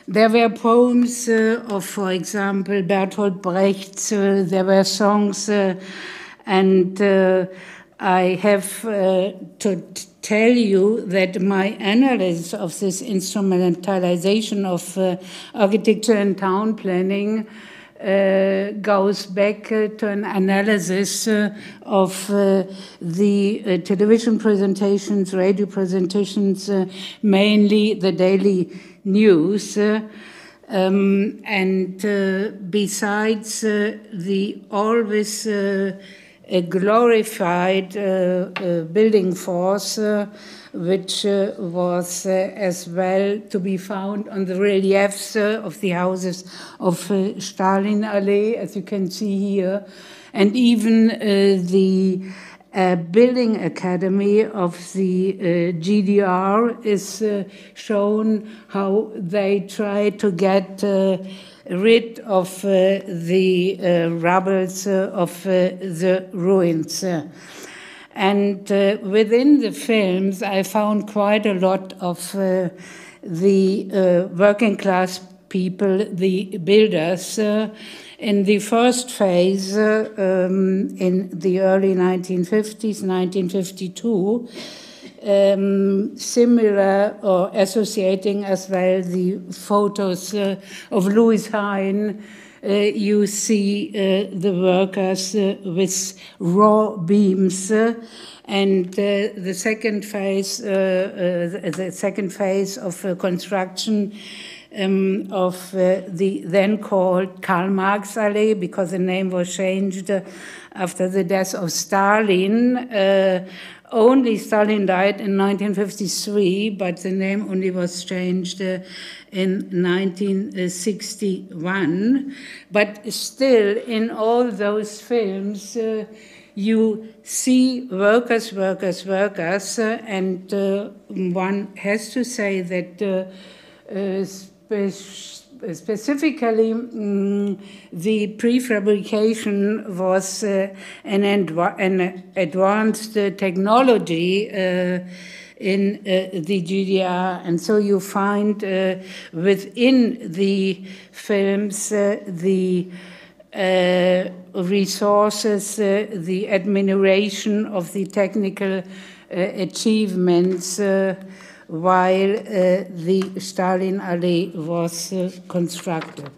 There were poems of, for example, Bertolt Brecht, there were songs, and I have to tell you that my analysis of this instrumentalization of architecture and town planning goes back to an analysis of the television presentations, radio presentations, mainly the daily news. And besides the always glorified building force, which was as well to be found on the reliefs of the houses of Stalinallee, as you can see here, and even the building academy of the GDR is shown how they try to get rid of the rubbles of the ruins. And within the films, I found quite a lot of the working class people, the builders. In the first phase, in the early 1950s, 1952, similar or associating as well the photos of Louis Hine, you see the workers with raw beams, and the second phase of construction of the then called Karl Marx Allee, because the name was changed after the death of Stalin. Only Stalin died in 1953, but the name only was changed in 1961. But still, in all those films, you see workers, and one has to say that specifically the prefabrication was an advanced technology in the GDR, and so you find within the films the resources, the admiration of the technical achievements while the Stalinallee was constructed.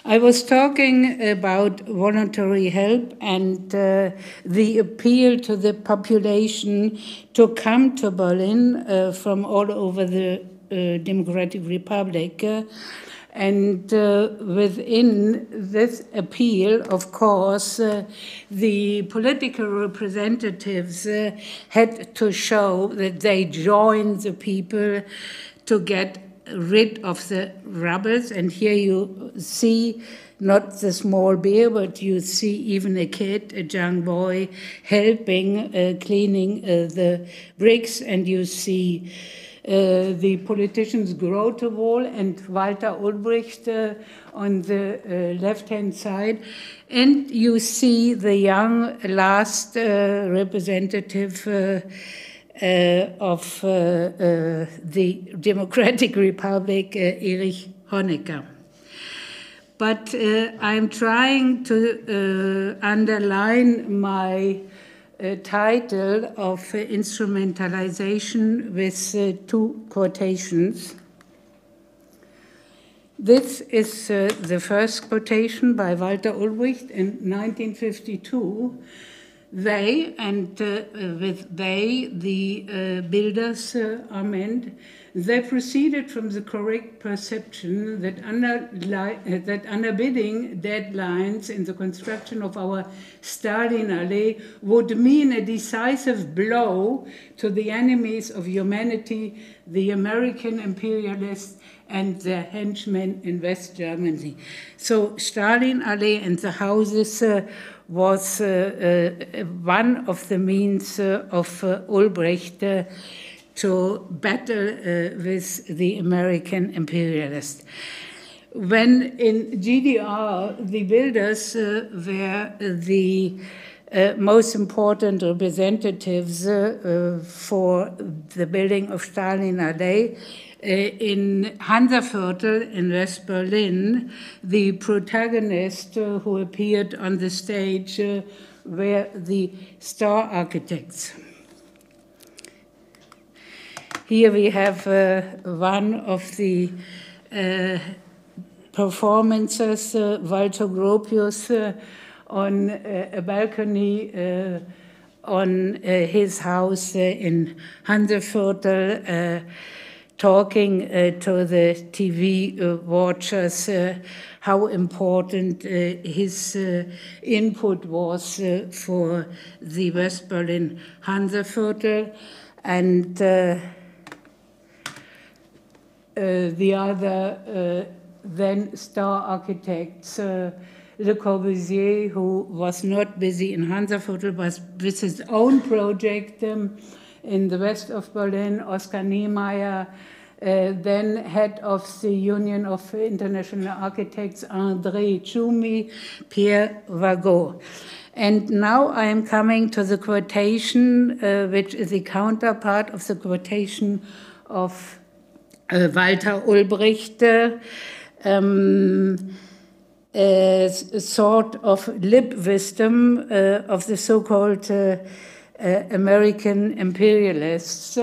I was talking about voluntary help and the appeal to the population to come to Berlin from all over the Democratic Republic. And within this appeal, of course, the political representatives had to show that they joined the people to get rid of the rubbles. And here you see not the small bear, but you see even a kid, a young boy, helping cleaning the bricks, and you see the politicians Grotewol and Walter Ulbricht on the left-hand side, and you see the young last representative of the Democratic Republic, Erich Honecker. But I'm trying to underline my title of instrumentalization with two quotations. This is the first quotation by Walter Ulbricht in 1952. They, and with they, the builders are meant, they proceeded from the correct perception that underbidding deadlines in the construction of our Stalinallee would mean a decisive blow to the enemies of humanity, the American imperialists and their henchmen in West Germany. So Stalinallee and the houses was one of the means of Ulbricht to battle with the American imperialists. When in GDR, the builders were the most important representatives for the building of Stalinallee, in Hansaviertel in West Berlin, the protagonists who appeared on the stage were the star architects. Here we have one of the performances, Walter Gropius, on a balcony on his house in Hansaviertel, talking to the TV watchers how important his input was for the West Berlin Hansaviertel, and the other then star architects, Le Corbusier, who was not busy in Hansaviertel, but with his own project in the west of Berlin, Oskar Niemeyer, then head of the Union of International Architects, André Tchoumi, Pierre Vagot. And now I am coming to the quotation, which is the counterpart of the quotation of Walter Ulbricht, a sort of lip wisdom of the so-called American imperialists.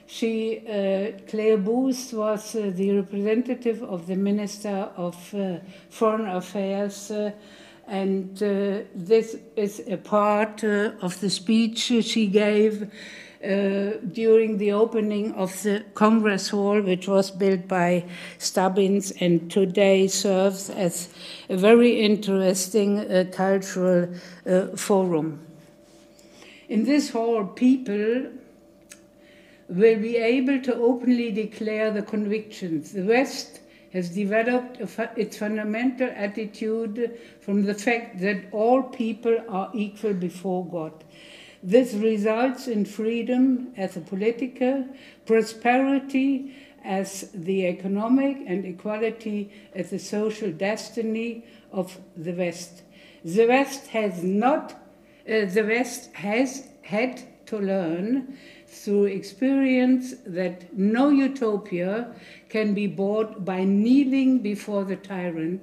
Claire Booth was the representative of the Minister of Foreign Affairs, and this is a part of the speech she gave during the opening of the Congress Hall, which was built by Stubbins and today serves as a very interesting cultural forum. In this hall, people will be able to openly declare the convictions. The West has developed its fundamental attitude from the fact that all people are equal before God. This results in freedom as a political, prosperity as the economic, and equality as the social destiny of the West. The West has had to learn through experience that no utopia can be bought by kneeling before the tyrant,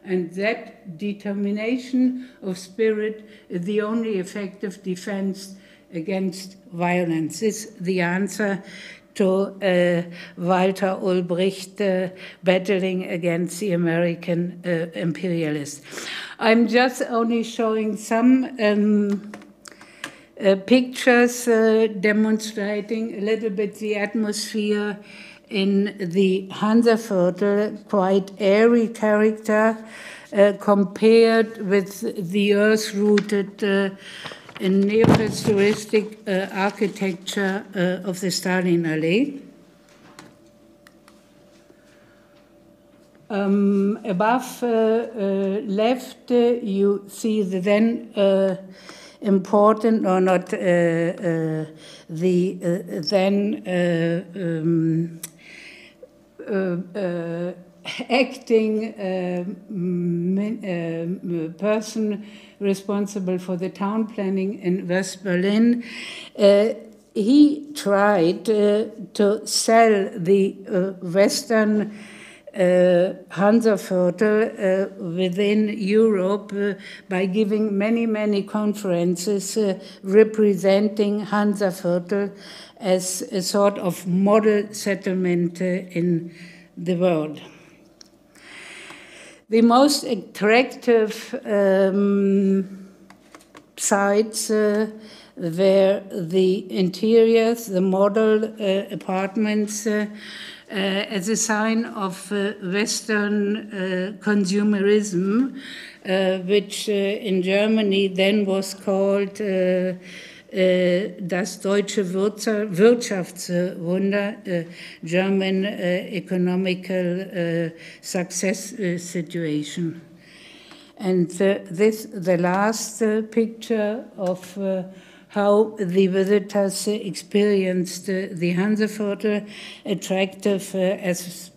and that determination of spirit is the only effective defense against violence. This is the answer to Walter Ulbricht battling against the American imperialists. I'm just only showing some pictures demonstrating a little bit the atmosphere in the Hansaviertel, quite airy character compared with the earth-rooted neofuturistic architecture of the Stalinallee. Above left, you see the then important, or not the then acting person responsible for the town planning in West Berlin. He tried to sell the Western Hansaviertel within Europe by giving many conferences representing Hansaviertel as a sort of model settlement in the world. The most attractive sites were the interiors, the model apartments, as a sign of Western consumerism, which in Germany then was called das deutsche Wirtschaftswunder, German economical success situation. And the last picture of how the visitors experienced the Hanseviertel, attractive as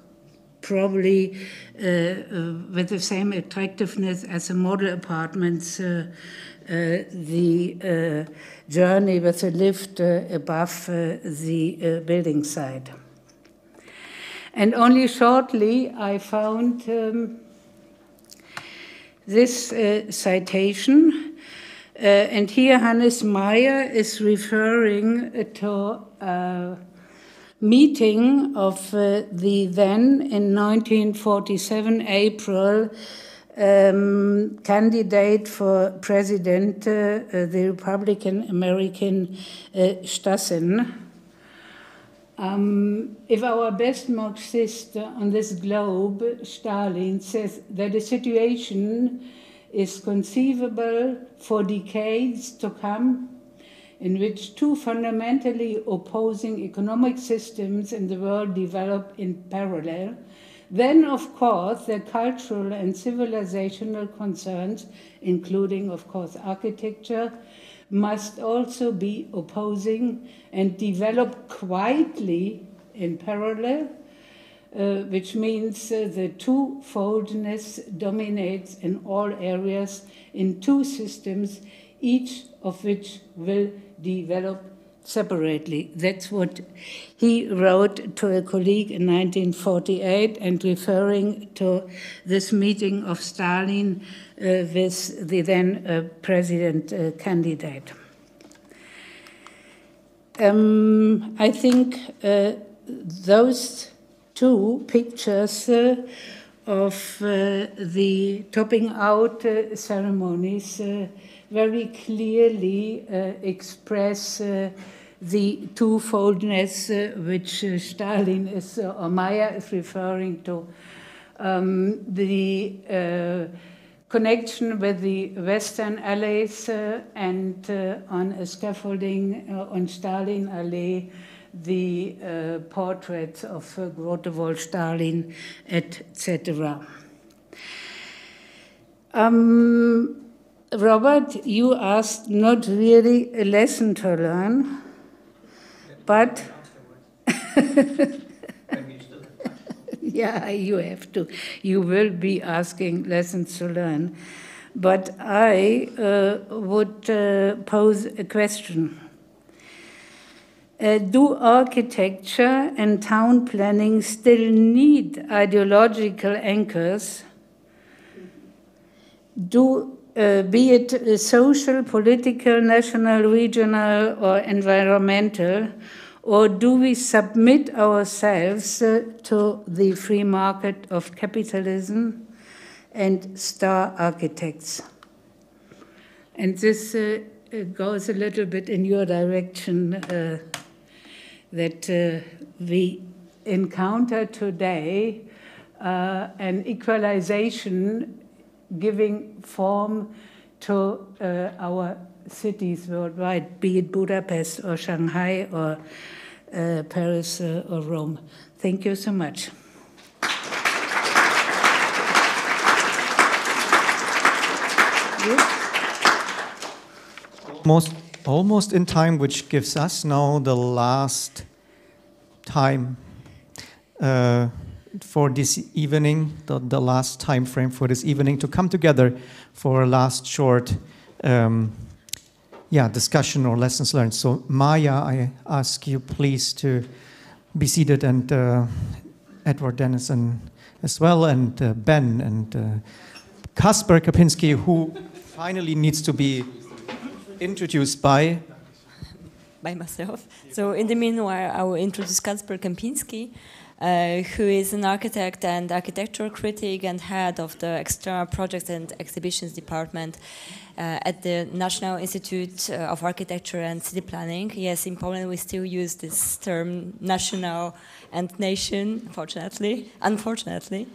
probably with the same attractiveness as the model apartments, the journey with the lift above the building site. And only shortly I found this citation, and here Hannes Maja is referring to a meeting of the then, in 1947 April, candidate for president, the Republican American Stassen. If our best Marxist on this globe, Stalin, says that a situation is conceivable for decades to come in which two fundamentally opposing economic systems in the world develop in parallel, then, of course, the cultural and civilizational concerns, including, of course, architecture, must also be opposing and develop quietly in parallel, which means the two-foldness dominates in all areas in two systems, each of which will develop separately. That's what he wrote to a colleague in 1948, and referring to this meeting of Stalin with the then president candidate. I think those two pictures of the topping out ceremonies very clearly express the twofoldness which Stalin is, or Maja is referring to, the connection with the Western Allies and on a scaffolding on Stalin Allee, the portraits of Grotewolf Stalin, etc. Robert, you asked not really a lesson to learn, but yeah, you have to. You will be asking lessons to learn. But I would pose a question. Do architecture and town planning still need ideological anchors? Be it social, political, national, regional, or environmental, or do we submit ourselves to the free market of capitalism and star architects? And this goes a little bit in your direction, that we encounter today an equalization giving form to our cities worldwide, be it Budapest or Shanghai or Paris or Rome. Thank you so much. Almost in time, which gives us now the last time for this evening, the last time frame for this evening to come together for a last short discussion or lessons learned. So Maja, I ask you please to be seated, and Edward Denison as well, and Ben and Kacper Kepinski, who finally needs to be introduced by myself. So in the meanwhile, I will introduce Kacper Kepinski, who is an architect and architectural critic and head of the External Projects and Exhibitions Department at the National Institute of Architecture and City Planning. Yes, in Poland we still use this term national and nation, unfortunately.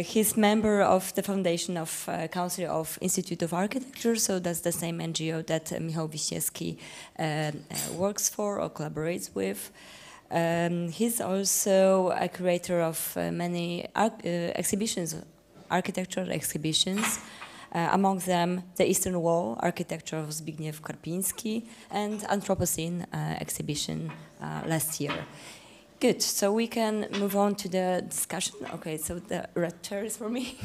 He's member of the foundation of Council of Institute of Architecture, so that's the same NGO that Michał Wiśniewski works for or collaborates with. He's also a curator of many exhibitions, architectural exhibitions, among them the Eastern Wall, architecture of Zbigniew Kepinski, and Anthropocene exhibition last year. Good, so we can move on to the discussion. Okay, so the red chair is for me.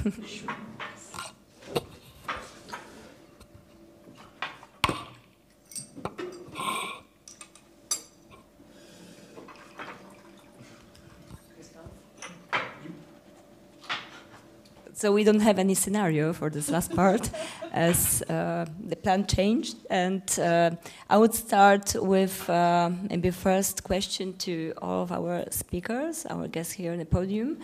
So we don't have any scenario for this last part, as the plan changed. And I would start with maybe first question to all of our speakers, our guests here on the podium.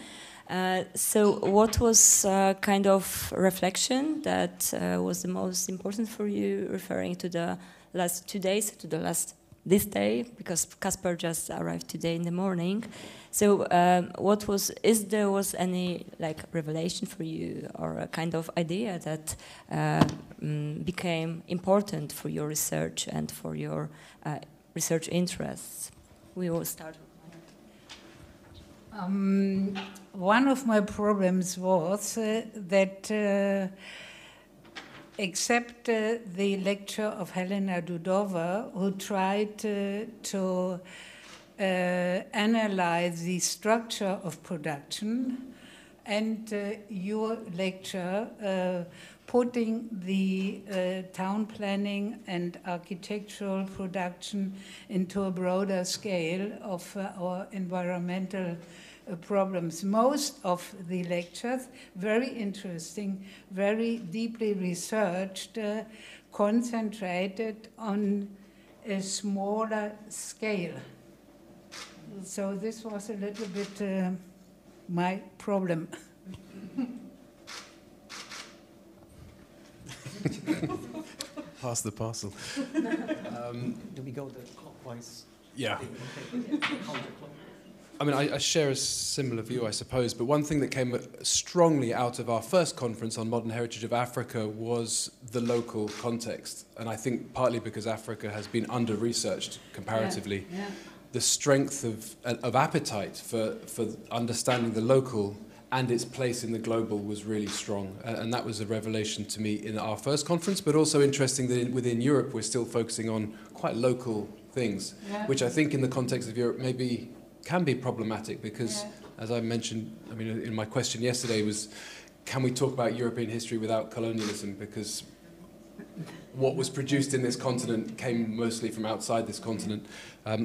So what was kind of reflection that was the most important for you, referring to the last 2 days, to the last this day, because Kacper just arrived today in the morning. So what was, is there was any like revelation for you or a kind of idea that became important for your research and for your research interests? We will start with Maja. One of my problems was that except the lecture of Helena Dudova, who tried to analyze the structure of production, and your lecture putting the town planning and architectural production into a broader scale of our environmental problems. Most of the lectures, very interesting, very deeply researched, concentrated on a smaller scale. So this was a little bit my problem. Pass the parcel. Do we go the clockwise? Yeah. I mean, I share a similar view, I suppose, but one thing that came strongly out of our first conference on modern heritage of Africa was the local context. And I think partly because Africa has been under-researched comparatively, the strength of appetite for understanding the local and its place in the global was really strong. And that was a revelation to me in our first conference, but also interesting that within Europe we're still focusing on quite local things, which I think in the context of Europe maybe can be problematic because, as I mentioned, I mean, in my question yesterday was, can we talk about European history without colonialism? Because what was produced in this continent came mostly from outside this continent,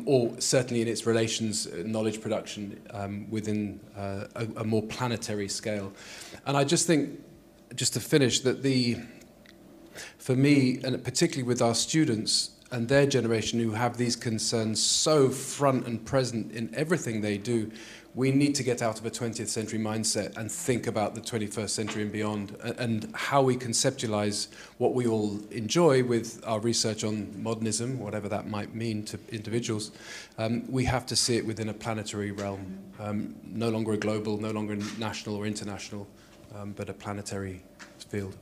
or certainly in its relations, knowledge production within a more planetary scale. And I just think, just to finish, that for me, and particularly with our students, and their generation who have these concerns so front and present in everything they do, we need to get out of a 20th century mindset and think about the 21st century and beyond, and how we conceptualize what we all enjoy with our research on modernism, whatever that might mean to individuals. We have to see it within a planetary realm, no longer a global, no longer national or international, but a planetary field.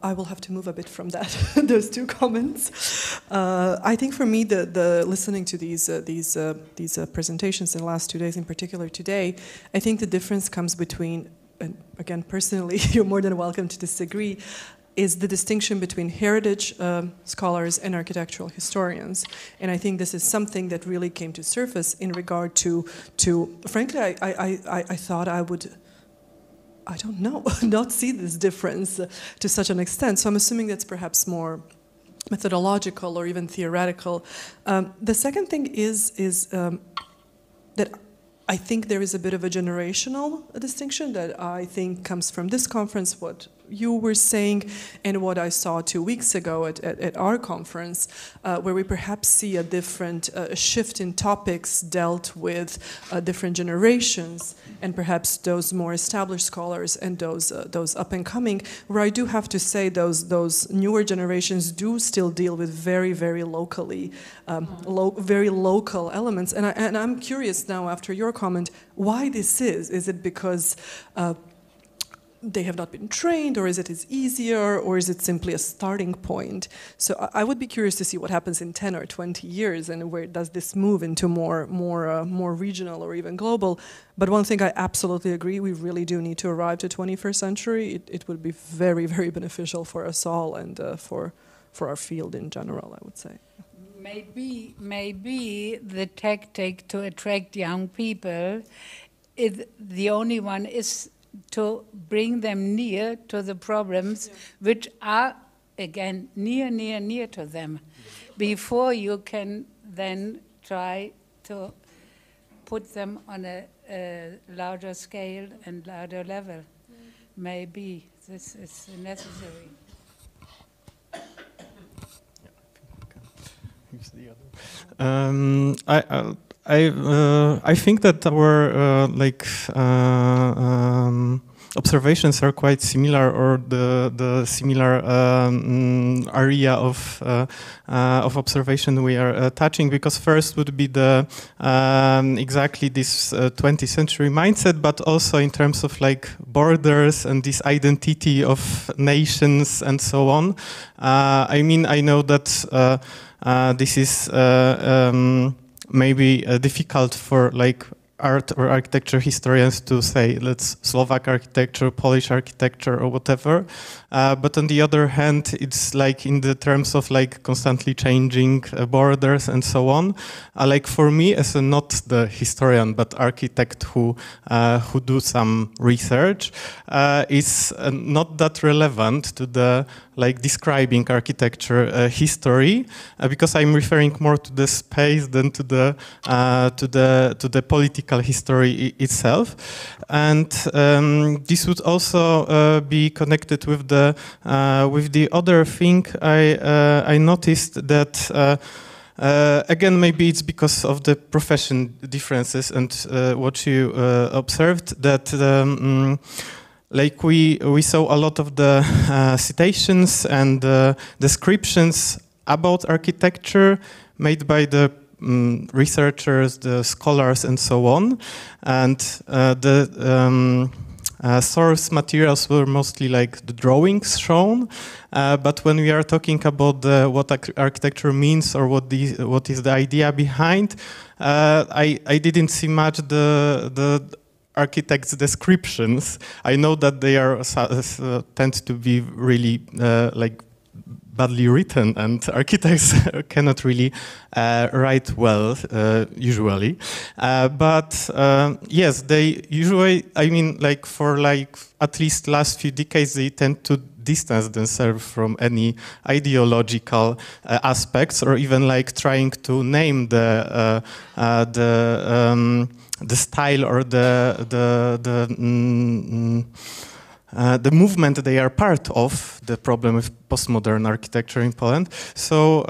I will have to move a bit from that, those two comments. I think for me, the listening to these presentations in the last 2 days, in particular today, I think the difference comes between, and again, personally, you're more than welcome to disagree, is the distinction between heritage scholars and architectural historians. And I think this is something that really came to surface in regard to frankly, I thought I would, I don't know, not see this difference to such an extent. So I'm assuming that's perhaps more methodological or even theoretical. The second thing is that I think there is a bit of a generational distinction that I think comes from this conference, what you were saying, and what I saw 2 weeks ago at our conference, where we perhaps see a different shift in topics dealt with different generations, and perhaps those more established scholars and those up and coming, where I do have to say those newer generations do still deal with very, very locally, very local elements. And I'm curious now, after your comment, why this is. Is it because they have not been trained, or is it easier, or is it simply a starting point? So I would be curious to see what happens in 10 or 20 years, and where does this move into more regional or even global. But one thing I absolutely agree, we really do need to arrive to 21st century. It would be very, very beneficial for us all, and for our field in general, I would say. Maybe the tactic to attract young people, the only one is to bring them near to the problems which are, again, near to them, before you can then try to put them on a larger scale and larger level. Maybe this is necessary. I think that our observations are quite similar, or the similar area of observation we are touching. Because first would be the exactly this 20th century mindset, but also in terms of like borders and this identity of nations and so on. I mean, I know that this is maybe difficult for like art or architecture historians to say, let's Slovak architecture, Polish architecture, or whatever. But on the other hand, it's like in the terms of like constantly changing borders and so on. Like for me, as a not the historian but architect who do some research, is not that relevant to the like describing architecture history, because I'm referring more to the space than to the political history itself. And this would also be connected with the other thing I noticed that. Again, maybe it's because of the profession differences and what you observed, that like we saw a lot of the citations and descriptions about architecture made by the researchers, the scholars, and so on. And the source materials were mostly like the drawings shown. But when we are talking about what architecture means, or what is the idea behind, I didn't see much the architects' descriptions. I know that they are tend to be really like badly written, and architects cannot really write well usually. But yes, they usually, I mean, like for like at least last few decades, they tend to distance themselves from any ideological aspects, or even like trying to name the style or the movement they are part of, the problem with postmodern architecture in Poland. So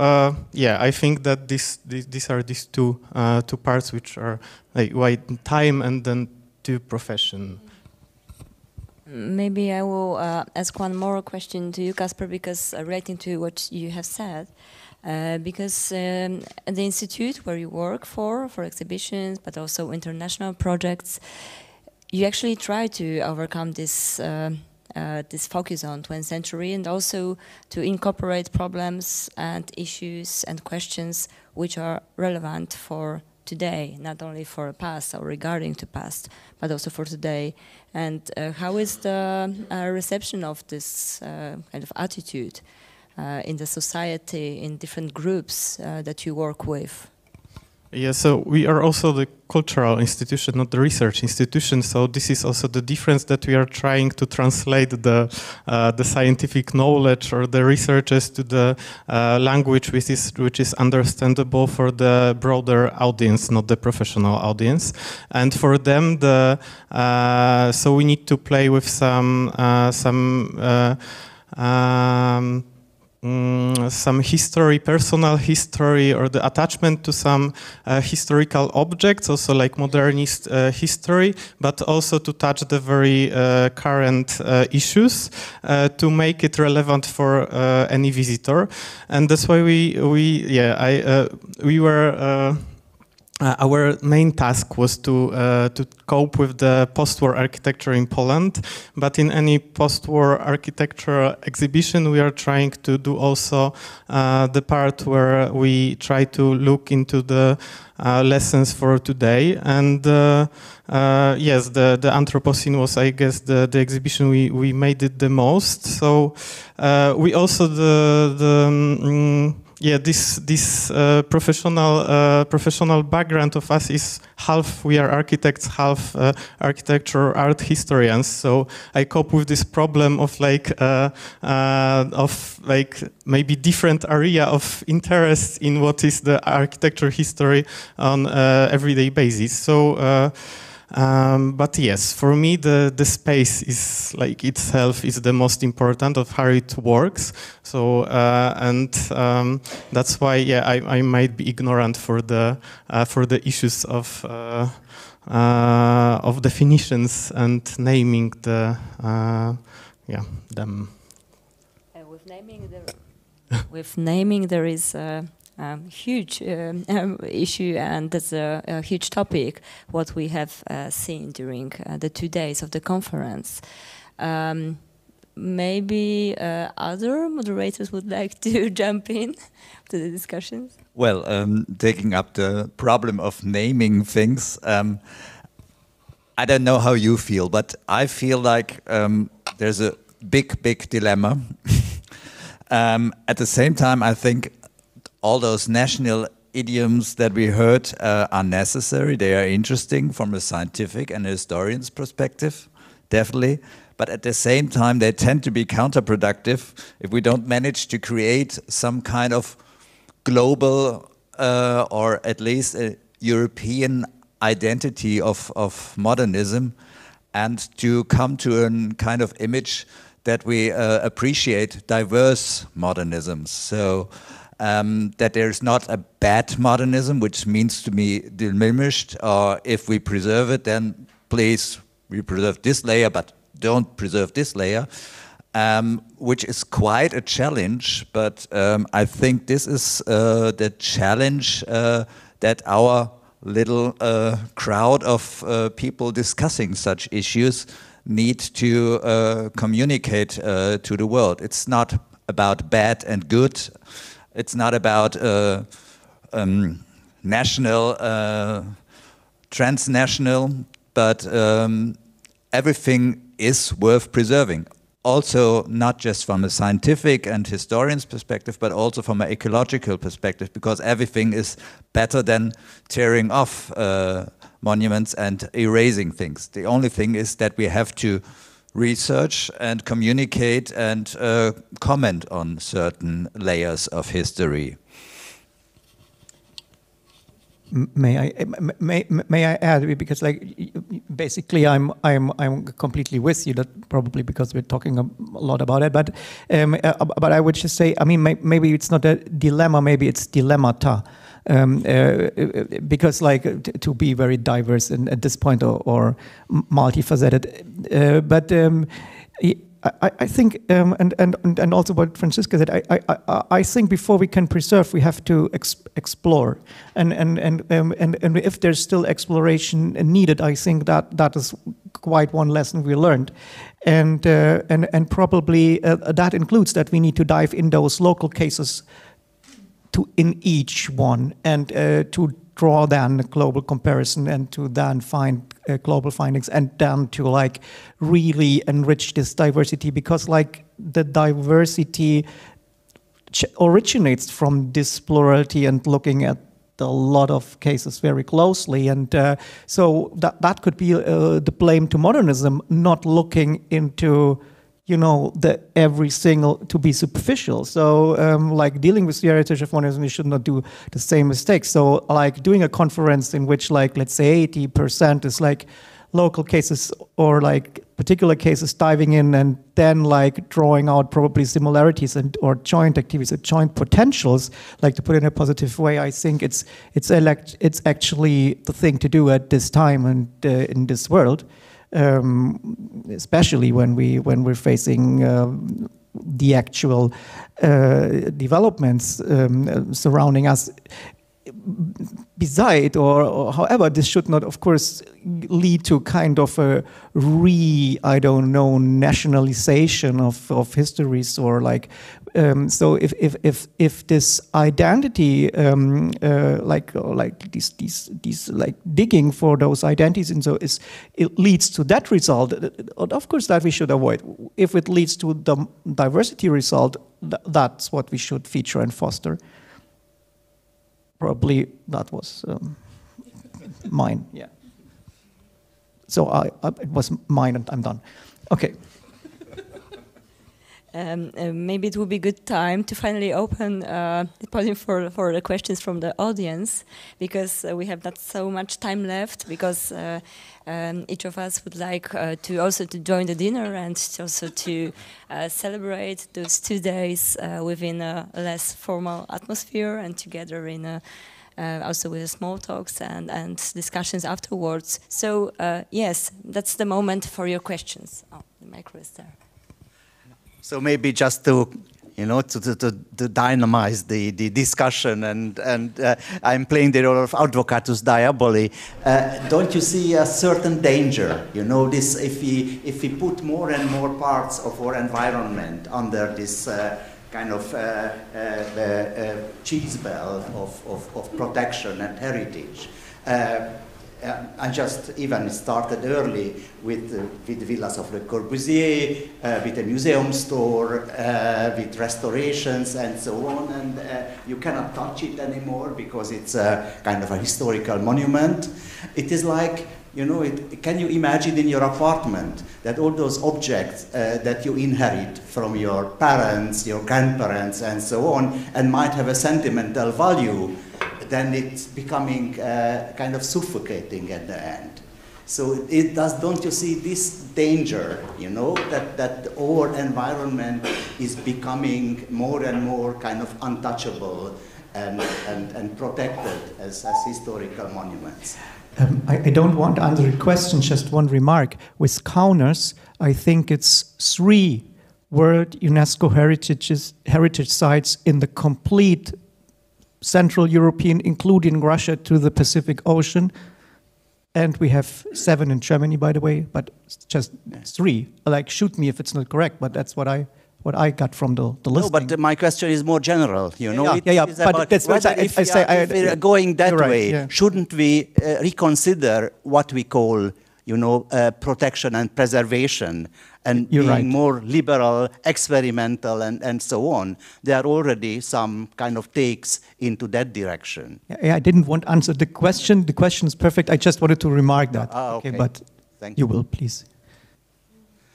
yeah, I think that these are these two parts which are like time and then to profession. Maybe I will ask one more question to you, Kacper, because relating to what you have said. Because at the institute where you work for exhibitions, but also international projects, you actually try to overcome this this focus on 20th century, and also to incorporate problems and issues and questions which are relevant for today, not only for the past or regarding to past, but also for today. And how is the reception of this kind of attitude in the society, in different groups that you work with? Yeah, so we are also the cultural institution, not the research institution. So this is also the difference, that we are trying to translate the scientific knowledge or the researches to the language which is understandable for the broader audience, not the professional audience. And for them, so we need to play with some history, personal history, or the attachment to some historical objects, also like modernist history, but also to touch the very current issues to make it relevant for any visitor. And that's why we were our main task was to cope with the post-war architecture in Poland, but in any post-war architecture exhibition we are trying to do also the part where we try to look into the lessons for today. And yes, the Anthropocene was, I guess, the exhibition we made it the most. So we also this professional background of us is half we are architects, half architecture art historians. So I cope with this problem of maybe different area of interest in what is the architecture history on everyday basis. So. But yes, for me the space is itself is the most important of how it works. So that's why I might be ignorant for the issues of definitions and naming them. With naming there is. Huge issue, and that's a huge topic, what we have seen during the 2 days of the conference. Maybe other moderators would like to jump in to the discussions? Well, taking up the problem of naming things, I don't know how you feel, but I feel like there's a big dilemma. At the same time, I think all those national idioms that we heard are necessary. They are interesting from a scientific and a historian's perspective, definitely. But at the same time, they tend to be counterproductive if we don't manage to create some kind of global or at least a European identity of modernism, and to come to a kind of image that we appreciate diverse modernisms. So that there's not a bad modernism, which means to be diminished, or if we preserve it, then please, we preserve this layer, but don't preserve this layer, which is quite a challenge. But I think this is the challenge that our little crowd of people discussing such issues need to communicate to the world. It's not about bad and good. It's not about national, transnational, but everything is worth preserving. Also, not just from a scientific and historian's perspective, but also from an ecological perspective, because everything is better than tearing off monuments and erasing things. The only thing is that we have to research and communicate and comment on certain layers of history. May I add, because basically I'm completely with you, that probably because we're talking a lot about it, but I would just say, I mean, maybe it's not a dilemma, maybe it's dilemmata. Because to be very diverse at this point or multifaceted, but I think and also what Franziska said, I think before we can preserve, we have to explore, and if there's still exploration needed, I think that is quite one lesson we learned, and probably that includes that we need to dive in those local cases in each one, and to draw then a global comparison, and to then find global findings, and then to really enrich this diversity, because the diversity originates from this plurality and looking at a lot of cases very closely, and so that could be the blame to modernism, not looking into every single, to be superficial. So dealing with the heritage of modernism, we should not do the same mistakes. So doing a conference in which let's say 80% is local cases or particular cases, diving in and then drawing out probably similarities and or joint activities or joint potentials, to put it in a positive way. I think it's actually the thing to do at this time and in this world. Especially when we're facing the actual developments surrounding us. beside, or however, this should not, of course, lead to kind of a nationalization of histories, or like, so if this identity, like these like digging for those identities, and so it leads to that result, of course, that we should avoid. If it leads to the diversity result, that's what we should feature and foster. Probably that was mine, yeah. So it was mine, and I'm done. Okay. Maybe it would be a good time to finally open the podium for the questions from the audience, because we have not so much time left, because each of us would like to also to join the dinner and also to celebrate those 2 days within a less formal atmosphere and together in a also with small talks and discussions afterwards. So yes, that's the moment for your questions. Oh, the micro is there. So maybe just to, you know, to dynamize the discussion, and I'm playing the role of advocatus diaboli. Don't you see a certain danger? You know, this if we put more and more parts of our environment under this kind of cheese bell of protection and heritage. I just even started early with Villas of Le Corbusier, with a museum store, with restorations and so on, and you cannot touch it anymore because it's a kind of a historical monument. It is like, you know, can you imagine in your apartment that all those objects that you inherit from your parents, your grandparents, and so on, and might have a sentimental value, then it's becoming kind of suffocating at the end. So don't you see this danger, you know, that our environment is becoming more and more kind of untouchable and protected as historical monuments? I don't want to answer the question, just one remark. With Kaunas, I think it's 3 World UNESCO heritage sites in the complete Central European, including Russia, to the Pacific Ocean. And we have 7 in Germany, by the way, but just 3. Like, shoot me if it's not correct, but that's what I got from the listing. No, but my question is more general, you know. Yeah. But that's what if we're going that way, yeah. Shouldn't we reconsider what we call, you know, protection and preservation, and being more liberal, experimental, and so on? There are already some kind of takes into that direction. Yeah, I didn't want to answer the question. The question is perfect. I just wanted to remark that. Okay, but thank you will, please.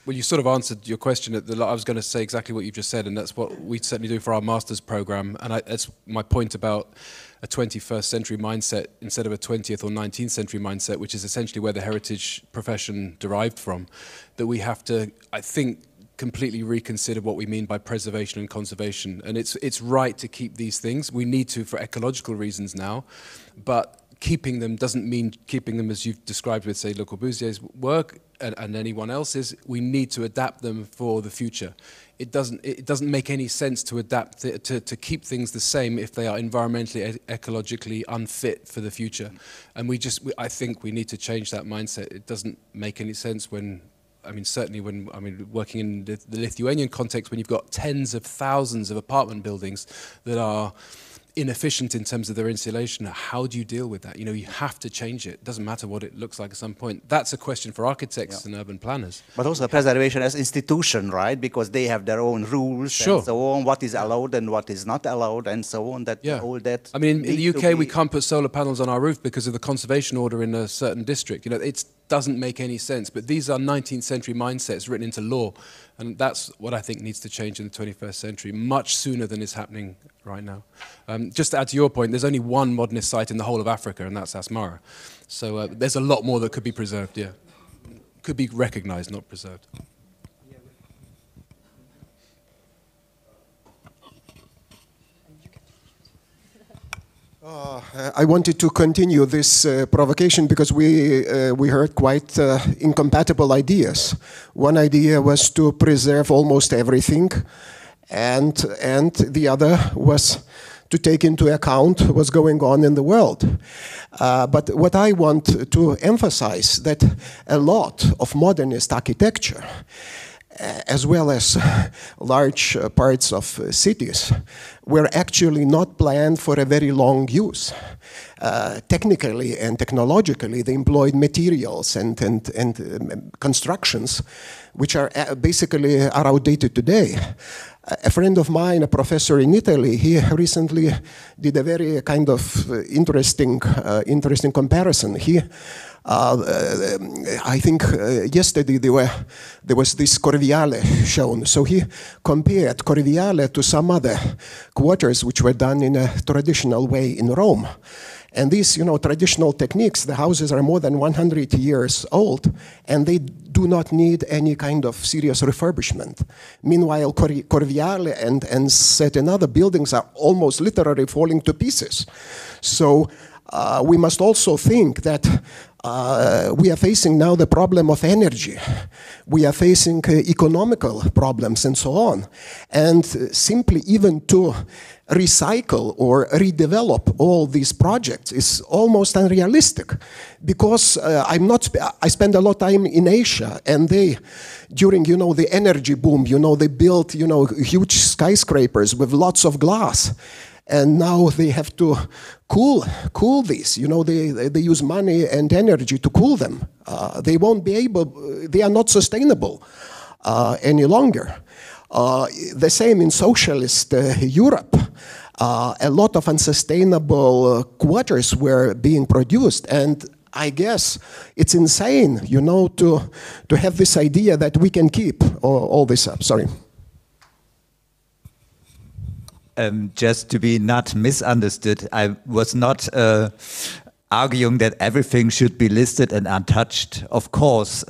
Well, you sort of answered your question. I was going to say exactly what you've just said, and that's what we certainly do for our master's program. And that's my point about a 21st century mindset instead of a 20th or 19th century mindset, which is essentially where the heritage profession derived from, that we have to, I think, completely reconsider what we mean by preservation and conservation. And it's right to keep these things. We need to for ecological reasons now, but keeping them doesn't mean keeping them as you've described with, say, Le Corbusier's work and anyone else's. We need to adapt them for the future. It doesn't make any sense to adapt to keep things the same if they are environmentally, ecologically unfit for the future. And I think we need to change that mindset. It doesn't make any sense when, I mean, certainly when, I mean, working in the Lithuanian context, when you've got tens of thousands of apartment buildings that are inefficient in terms of their insulation, how do you deal with that? You know, you have to change it. It doesn't matter what it looks like at some point. That's a question for architects and urban planners. But also preservation as institution, right? Because they have their own rules and so on, what is allowed and what is not allowed and so on. All that. I mean, in the UK, we can't put solar panels on our roof because of the conservation order in a certain district. You know, it doesn't make any sense. But these are 19th century mindsets written into law. And that's what I think needs to change in the 21st century, much sooner than is happening right now. Just to add to your point, there's only one modernist site in the whole of Africa, and that's Asmara. So there's a lot more that could be preserved, yeah. Could be recognized, not preserved. I wanted to continue this provocation because we heard quite incompatible ideas. One idea was to preserve almost everything, and the other was to take into account what's going on in the world. But what I want to emphasize that a lot of modernist architecture, as well as large parts of cities, were actually not planned for a very long use. Technically and technologically, they employed materials and constructions which are basically are outdated today. A friend of mine, a professor in Italy, he recently did a very kind of interesting comparison. I think yesterday there was this Corviale shown. So he compared Corviale to some other quarters which were done in a traditional way in Rome. And these, traditional techniques, the houses are more than 100 years old, and they do not need any kind of serious refurbishment. Meanwhile, Corviale and certain other buildings are almost literally falling to pieces. So we must also think that we are facing now the problem of energy. We are facing economical problems and so on. And simply even to recycle or redevelop all these projects is almost unrealistic, because I spend a lot of time in Asia, and they, during the energy boom, they built huge skyscrapers with lots of glass. And now they have to cool these. They use money and energy to cool them. They won't be able. They are not sustainable any longer. The same in socialist Europe. A lot of unsustainable quarters were being produced, and I guess it's insane, to have this idea that we can keep all this up. Sorry. Just to be not misunderstood, I was not arguing that everything should be listed and untouched. Of course,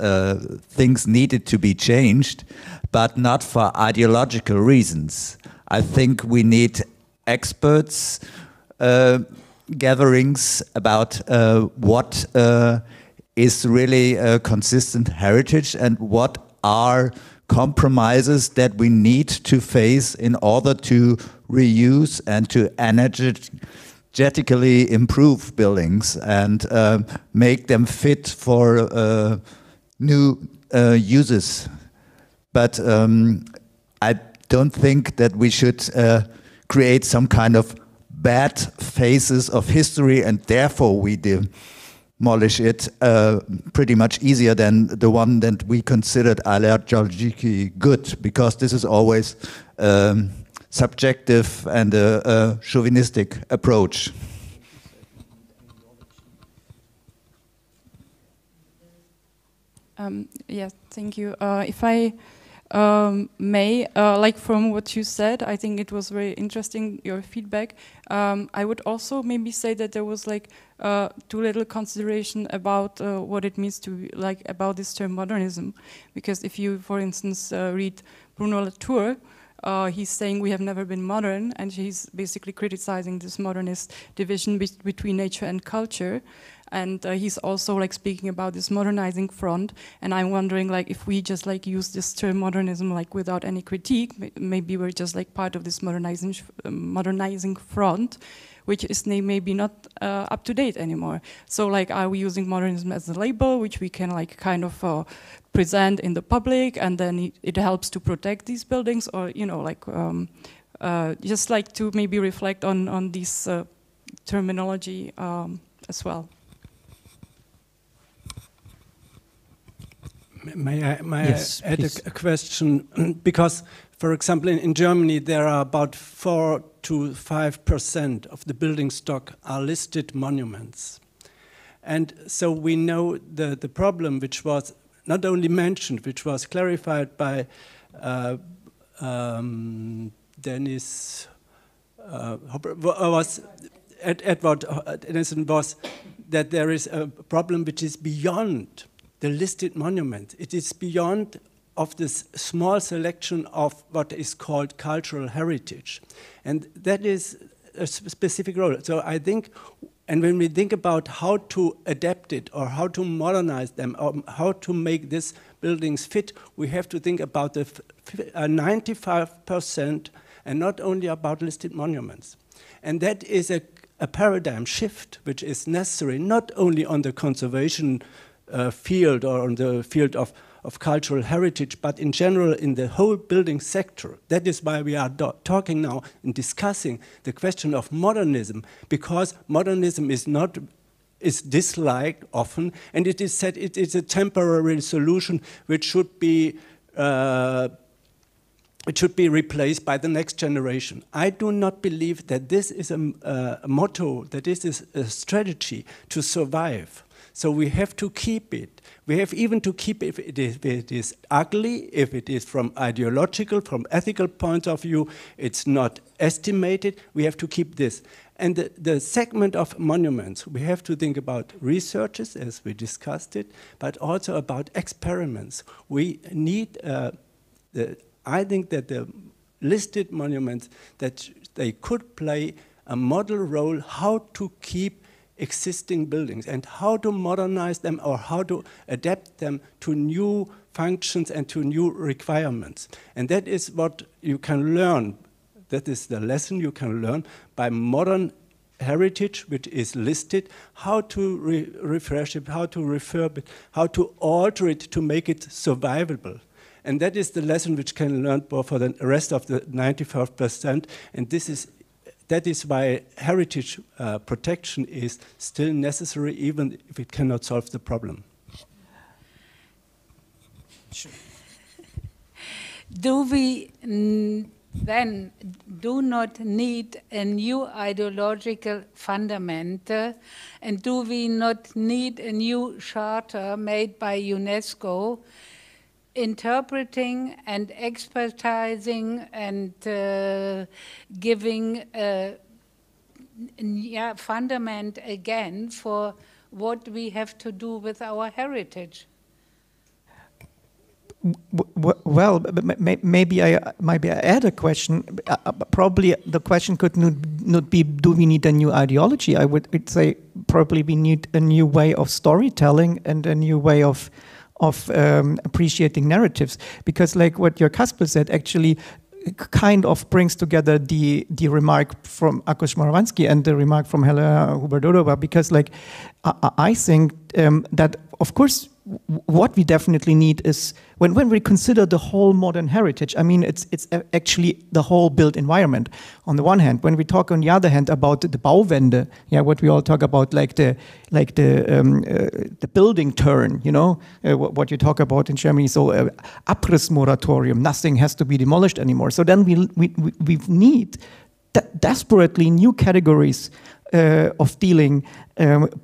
things needed to be changed, but not for ideological reasons. I think we need experts gatherings about what is really a consistent heritage and what are compromises that we need to face in order to reuse and to energetically improve buildings and make them fit for new uses. But I don't think that we should create some kind of bad phases of history and therefore we demolish it pretty much easier than the one that we considered ideologically good, because this is always subjective and a chauvinistic approach. Yes, thank you. If I may, like from what you said, I think it was very interesting, your feedback. I would also maybe say that there was like too little consideration about what it means to like about this term modernism, because if you, for instance, read Bruno Latour, he's saying we have never been modern, and he's basically criticizing this modernist division between nature and culture. And he's also like speaking about this modernizing front, and I'm wondering like if we just like use this term modernism like without any critique, maybe we're just like part of this modernizing front, which is maybe not up to date anymore. So like, are we using modernism as a label which we can like kind of present in the public, and then it helps to protect these buildings, or like just like to maybe reflect on this terminology as well. May I Yes, add please. a question? Because, for example, in Germany, there are about 4 to 5% of the building stock are listed monuments. And so we know the problem, which was not only mentioned, which was clarified by Denison, Edward Denison, was that there is a problem which is beyond the listed monument. It is beyond of this small selection of what is called cultural heritage. And that is a specific role. So I think, and when we think about how to adapt it or how to modernize them or how to make these buildings fit, we have to think about the 95% and not only about listed monuments. And that is a paradigm shift which is necessary not only on the conservation field or on the field of cultural heritage, but in general in the whole building sector. That is why we are talking now and discussing the question of modernism, because modernism is disliked often, and it is said it is a temporary solution which should be replaced by the next generation. I do not believe that this is a motto, that this is a strategy to survive. So we have to keep it. We have even to keep it if it is ugly, if it is from ideological, from ethical point of view, it's not estimated, we have to keep this. And the segment of monuments, we have to think about researches, as we discussed it, but also about experiments. We need, I think that the listed monuments, that they could play a model role how to keep existing buildings and how to modernize them or how to adapt them to new functions and to new requirements. And that is what you can learn. That is the lesson you can learn by modern heritage, which is listed, how to refresh it, how to refurb it, how to alter it to make it survivable. And that is the lesson which can learn for the rest of the 95%. And that is why heritage protection is still necessary, even if it cannot solve the problem. Sure. Do we then do not need a new ideological fundament, and do we not need a new charter made by UNESCO interpreting and expertising and giving a fundament again for what we have to do with our heritage? Well, maybe I add a question. Probably the question could not be, do we need a new ideology? I would say probably we need a new way of storytelling and a new way of appreciating narratives. Because like what your Kacper said, actually kind of brings together the remark from Akos Morawansky and the remark from Helena Huber-Dodova, because like I think that of course what we definitely need is when we consider the whole modern heritage, I mean it's actually the whole built environment on the one hand. When we talk on the other hand about the Bauwende, what we all talk about like the building turn, you know, what you talk about in Germany, so Abrissmoratorium, nothing has to be demolished anymore. So then we need desperately new categories of dealing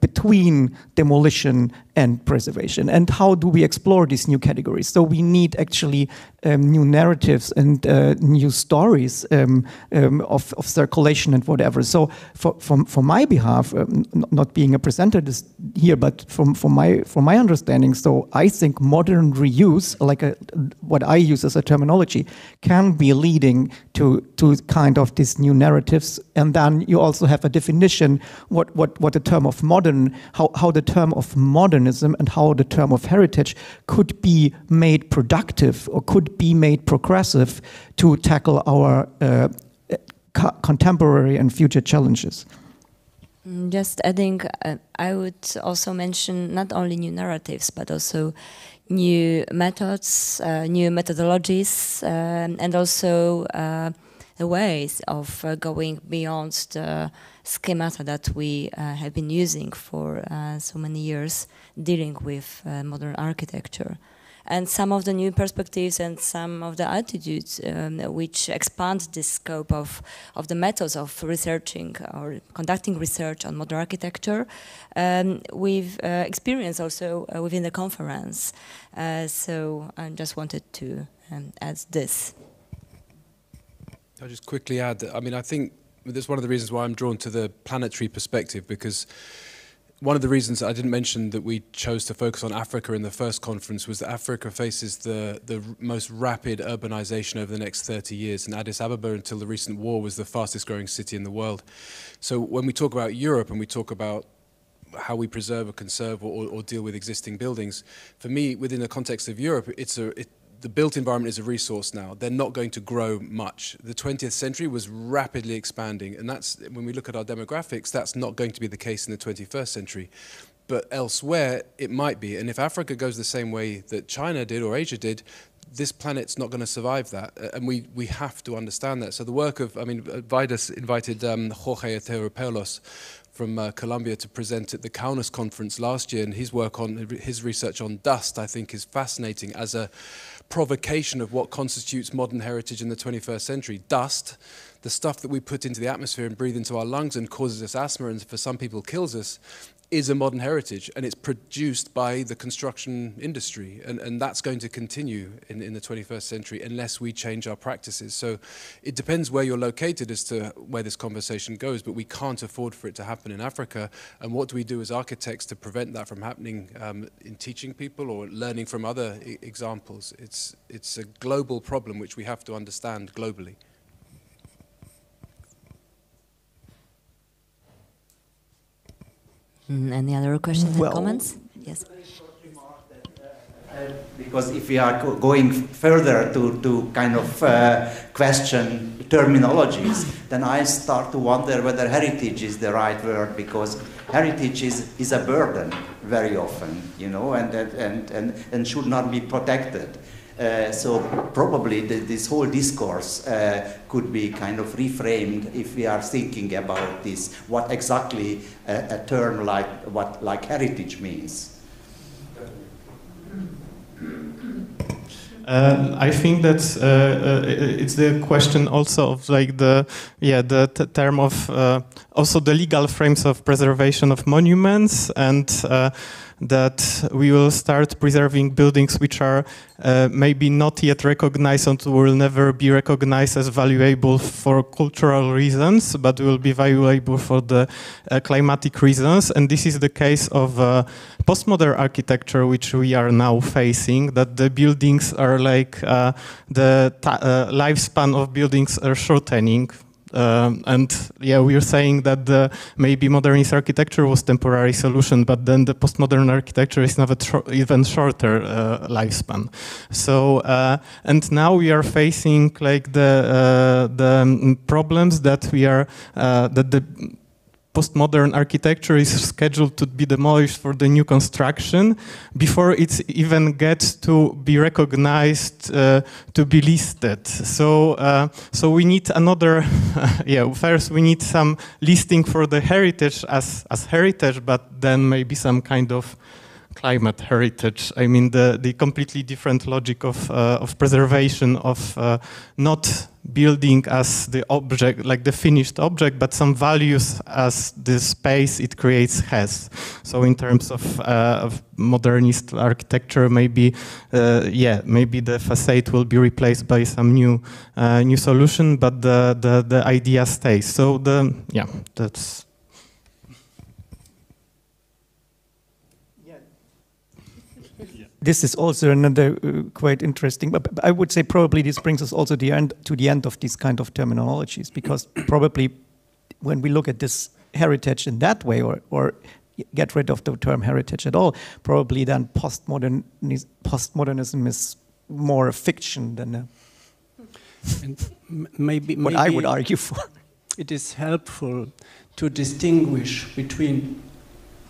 between demolition and preservation. And how do we explore these new categories? So we need actually new narratives and new stories of circulation and whatever. So for my behalf, not being a presenter here, but from my understanding, so I think modern reuse, like what I use as a terminology, can be leading to kind of these new narratives. And then you also have a definition what the term of modern, how the term of modernism and how the term of heritage could be made productive or could be made progressive to tackle our contemporary and future challenges. Just adding, I would also mention not only new narratives, but also new methods, new methodologies, and also the ways of going beyond the schemata that we have been using for so many years, dealing with modern architecture. And some of the new perspectives and some of the attitudes which expand the scope of the methods of researching or conducting research on modern architecture, we've experienced also within the conference. So I just wanted to add this. I'll just quickly add that, I mean, I think that's one of the reasons why I'm drawn to the planetary perspective, because one of the reasons I didn't mention that we chose to focus on Africa in the first conference was that Africa faces the most rapid urbanization over the next 30 years. And Addis Ababa, until the recent war, was the fastest growing city in the world. So when we talk about Europe and we talk about how we preserve or conserve or deal with existing buildings, for me, within the context of Europe, the built environment is a resource now. They're not going to grow much. The 20th century was rapidly expanding, and that's, when we look at our demographics, that's not going to be the case in the 21st century. But elsewhere, it might be. And if Africa goes the same way that China did or Asia did, this planet's not going to survive that. And we have to understand that. So the work of, Vidas invited Jorge Eteropoulos from Colombia to present at the Kaunas conference last year, and his work on, his research on dust, I think, is fascinating as a provocation of what constitutes modern heritage in the 21st century. Dust, the stuff that we put into the atmosphere and breathe into our lungs and causes us asthma and for some people kills us, is a modern heritage, and it's produced by the construction industry, and that's going to continue in the 21st century unless we change our practices. So it depends where you're located as to where this conversation goes, but we can't afford for it to happen in Africa. And what do we do as architects to prevent that from happening in teaching people or learning from other examples? It's a global problem which we have to understand globally. Any other questions and comments? Yes. Because if we are going further to kind of question terminologies, then I start to wonder whether heritage is the right word, because heritage is a burden very often, you know, and should not be protected. So probably this whole discourse could be kind of reframed if we are thinking about this, what exactly a term like heritage means. I think that it's the question also of like the term of also the legal frames of preservation of monuments, and that we will start preserving buildings which are maybe not yet recognized and will never be recognized as valuable for cultural reasons, but will be valuable for the climatic reasons. And this is the case of postmodern architecture, which we are now facing, that the buildings are like the lifespan of buildings are shortening. And yeah, we are saying that maybe modernist architecture was temporary solution, but then the postmodern architecture is now even shorter lifespan. So and now we are facing like the problems that we are that the postmodern architecture is scheduled to be demolished for the new construction before it even gets to be recognized to be listed. So so we need another, first we need some listing for the heritage as heritage, but then maybe some kind of climate heritage. I mean the completely different logic of preservation of not building as the object, like the finished object, but some values as the space it creates has. So in terms of modernist architecture, maybe maybe the facade will be replaced by some new solution, but the idea stays. So that's. This is also another quite interesting, but I would say probably this brings us also to the end of these kind of terminologies, because probably when we look at this heritage in that way, or get rid of the term heritage at all, probably then postmodernism is more a fiction than a, maybe what I would argue for. It is helpful to distinguish between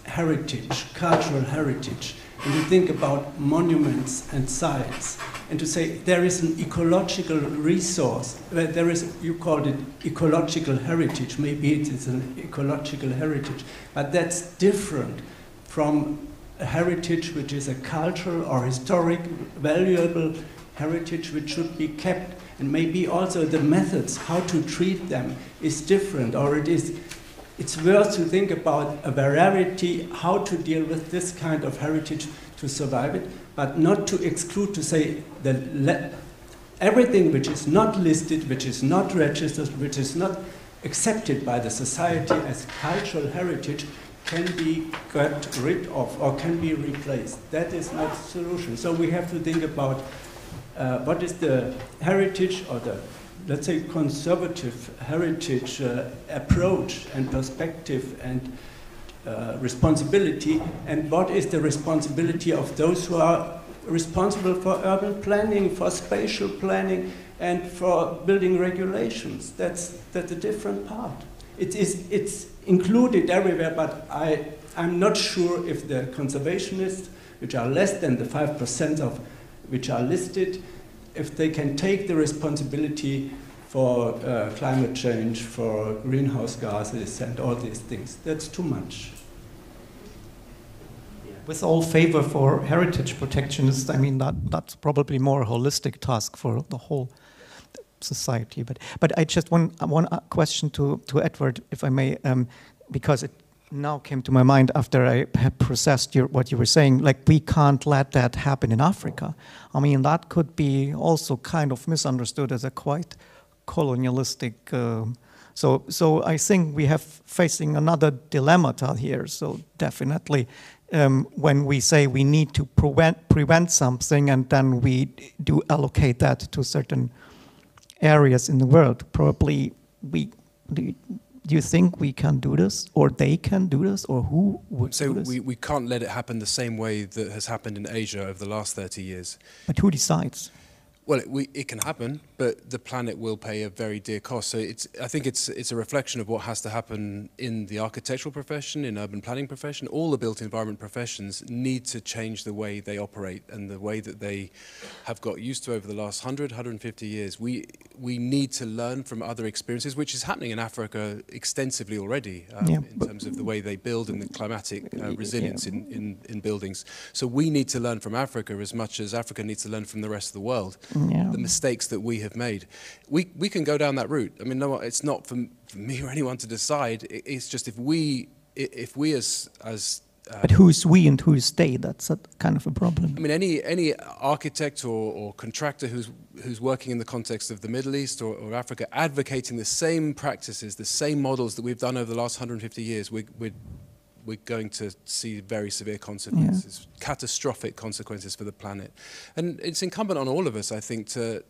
heritage, cultural heritage, and to think about monuments and sites, and to say there is an ecological resource, where there is, you called it ecological heritage, maybe it is an ecological heritage, but that's different from a heritage which is a cultural or historic, valuable heritage which should be kept, and maybe also the methods how to treat them is different, or it's worth to think about a variety, how to deal with this kind of heritage to survive it, but not to exclude, to say that everything which is not listed, which is not registered, which is not accepted by the society as cultural heritage can be got rid of or can be replaced. That is not the solution. So we have to think about what is the heritage, or the, let's say, conservative heritage approach and perspective and responsibility, and what is the responsibility of those who are responsible for urban planning, for spatial planning, and for building regulations. That's a different part. It's included everywhere, but I'm not sure if the conservationists, which are less than the 5% of which are listed, if they can take the responsibility for climate change, for greenhouse gases, and all these things. That's too much. With all favor for heritage protectionists, I mean that's probably more a holistic task for the whole society. But I just one question to Edward, if I may, because it now came to my mind after I had processed what you were saying. Like, we can't let that happen in Africa. I mean, that could be also kind of misunderstood as a quite colonialistic. So I think we have facing another dilemma here. So definitely. When we say we need to prevent something, and then we do allocate that to certain areas in the world, probably do you think we can do this, or they can do this, or who would do this? We can't let it happen the same way that has happened in Asia over the last 30 years. But who decides? Well, it can happen, but the planet will pay a very dear cost. So I think it's a reflection of what has to happen in the architectural profession, in urban planning profession. All the built environment professions need to change the way they operate and the way that they have got used to over the last 150 years. We need to learn from other experiences, which is happening in Africa extensively already, in terms of the way they build and the climatic resilience in buildings. So we need to learn from Africa as much as Africa needs to learn from the rest of the world. The mistakes that we have made. We can go down that route. I mean, no, it's not for me or anyone to decide. It's just if we as but who's we and who's they? That's a kind of a problem. I mean, any architect or contractor who's working in the context of the Middle East or Africa, advocating the same practices, the same models that we've done over the last 150 years, we're going to see very severe consequences, catastrophic consequences for the planet. And it's incumbent on all of us, I think, to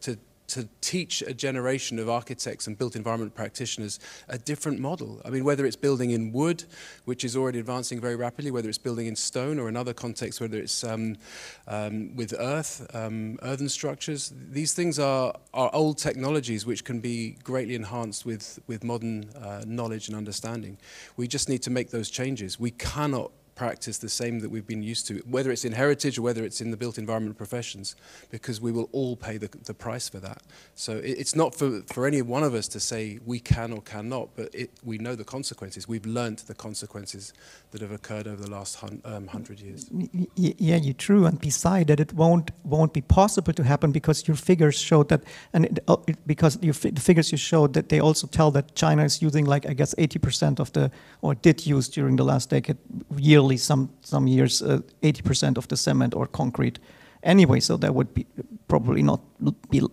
teach a generation of architects and built environment practitioners a different model. I mean, whether it's building in wood, which is already advancing very rapidly, whether it's building in stone or another context, whether it's with earthen structures, these things are old technologies which can be greatly enhanced with modern knowledge and understanding. We just need to make those changes. We cannot practice the same that we've been used to, whether it's in heritage or whether it's in the built environment professions, because we will all pay the price for that. So it's not for any one of us to say we can or cannot, but we know the consequences. We've learnt the consequences that have occurred over the last 100 years. Yeah, you're true. And beside that, it won't be possible to happen because your figures showed that, and because the figures you showed that they also tell that China is using, like, I guess 80% of or did use during the last decade yearly, some years 80% of the cement or concrete anyway, so there would be probably not be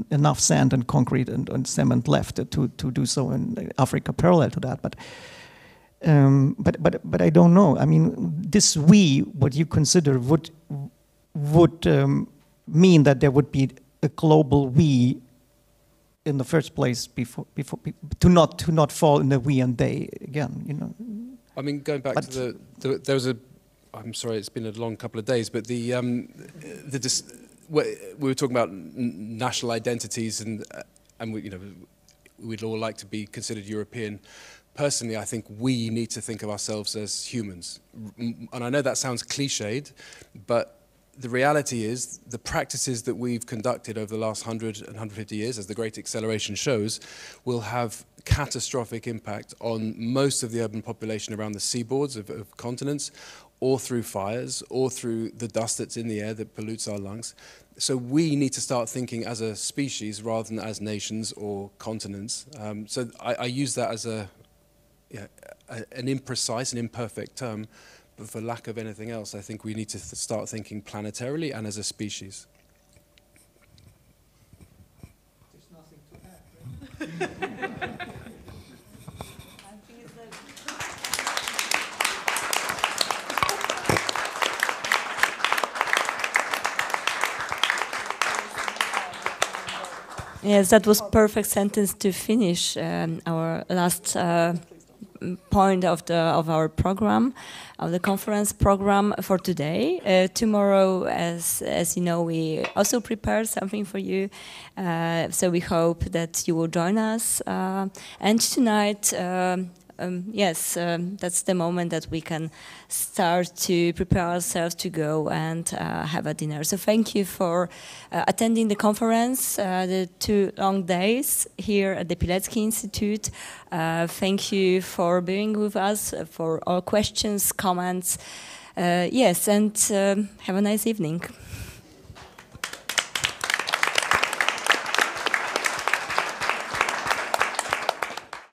enough sand and concrete and cement left to do so in Africa parallel to that. But I don't know. I mean, this what you consider would mean that there would be a global we in the first place before to not fall in the we and they again, you know. I mean, going back to there was I'm sorry, it's been a long couple of days, but we were talking about national identities and we'd all like to be considered European. Personally, I think we need to think of ourselves as humans. And I know that sounds cliched, but the reality is the practices that we've conducted over the last 100 and 150 years, as the Great Acceleration shows, will have catastrophic impact on most of the urban population around the seaboards of continents, or through fires, or through the dust that's in the air that pollutes our lungs. So we need to start thinking as a species rather than as nations or continents. So I use that as an imprecise and imperfect term, but for lack of anything else, I think we need to start thinking planetarily and as a species. There's nothing to add, right? Yes, that was perfect sentence to finish our last point of our program, of the conference program for today. Tomorrow, as you know, we also prepared something for you, so we hope that you will join us. And tonight, yes, that's the moment that we can start to prepare ourselves to go and have a dinner. So thank you for attending the conference, the 2 long days here at the Pilecki-Institute. Thank you for being with us, for all questions, comments. Yes, and have a nice evening.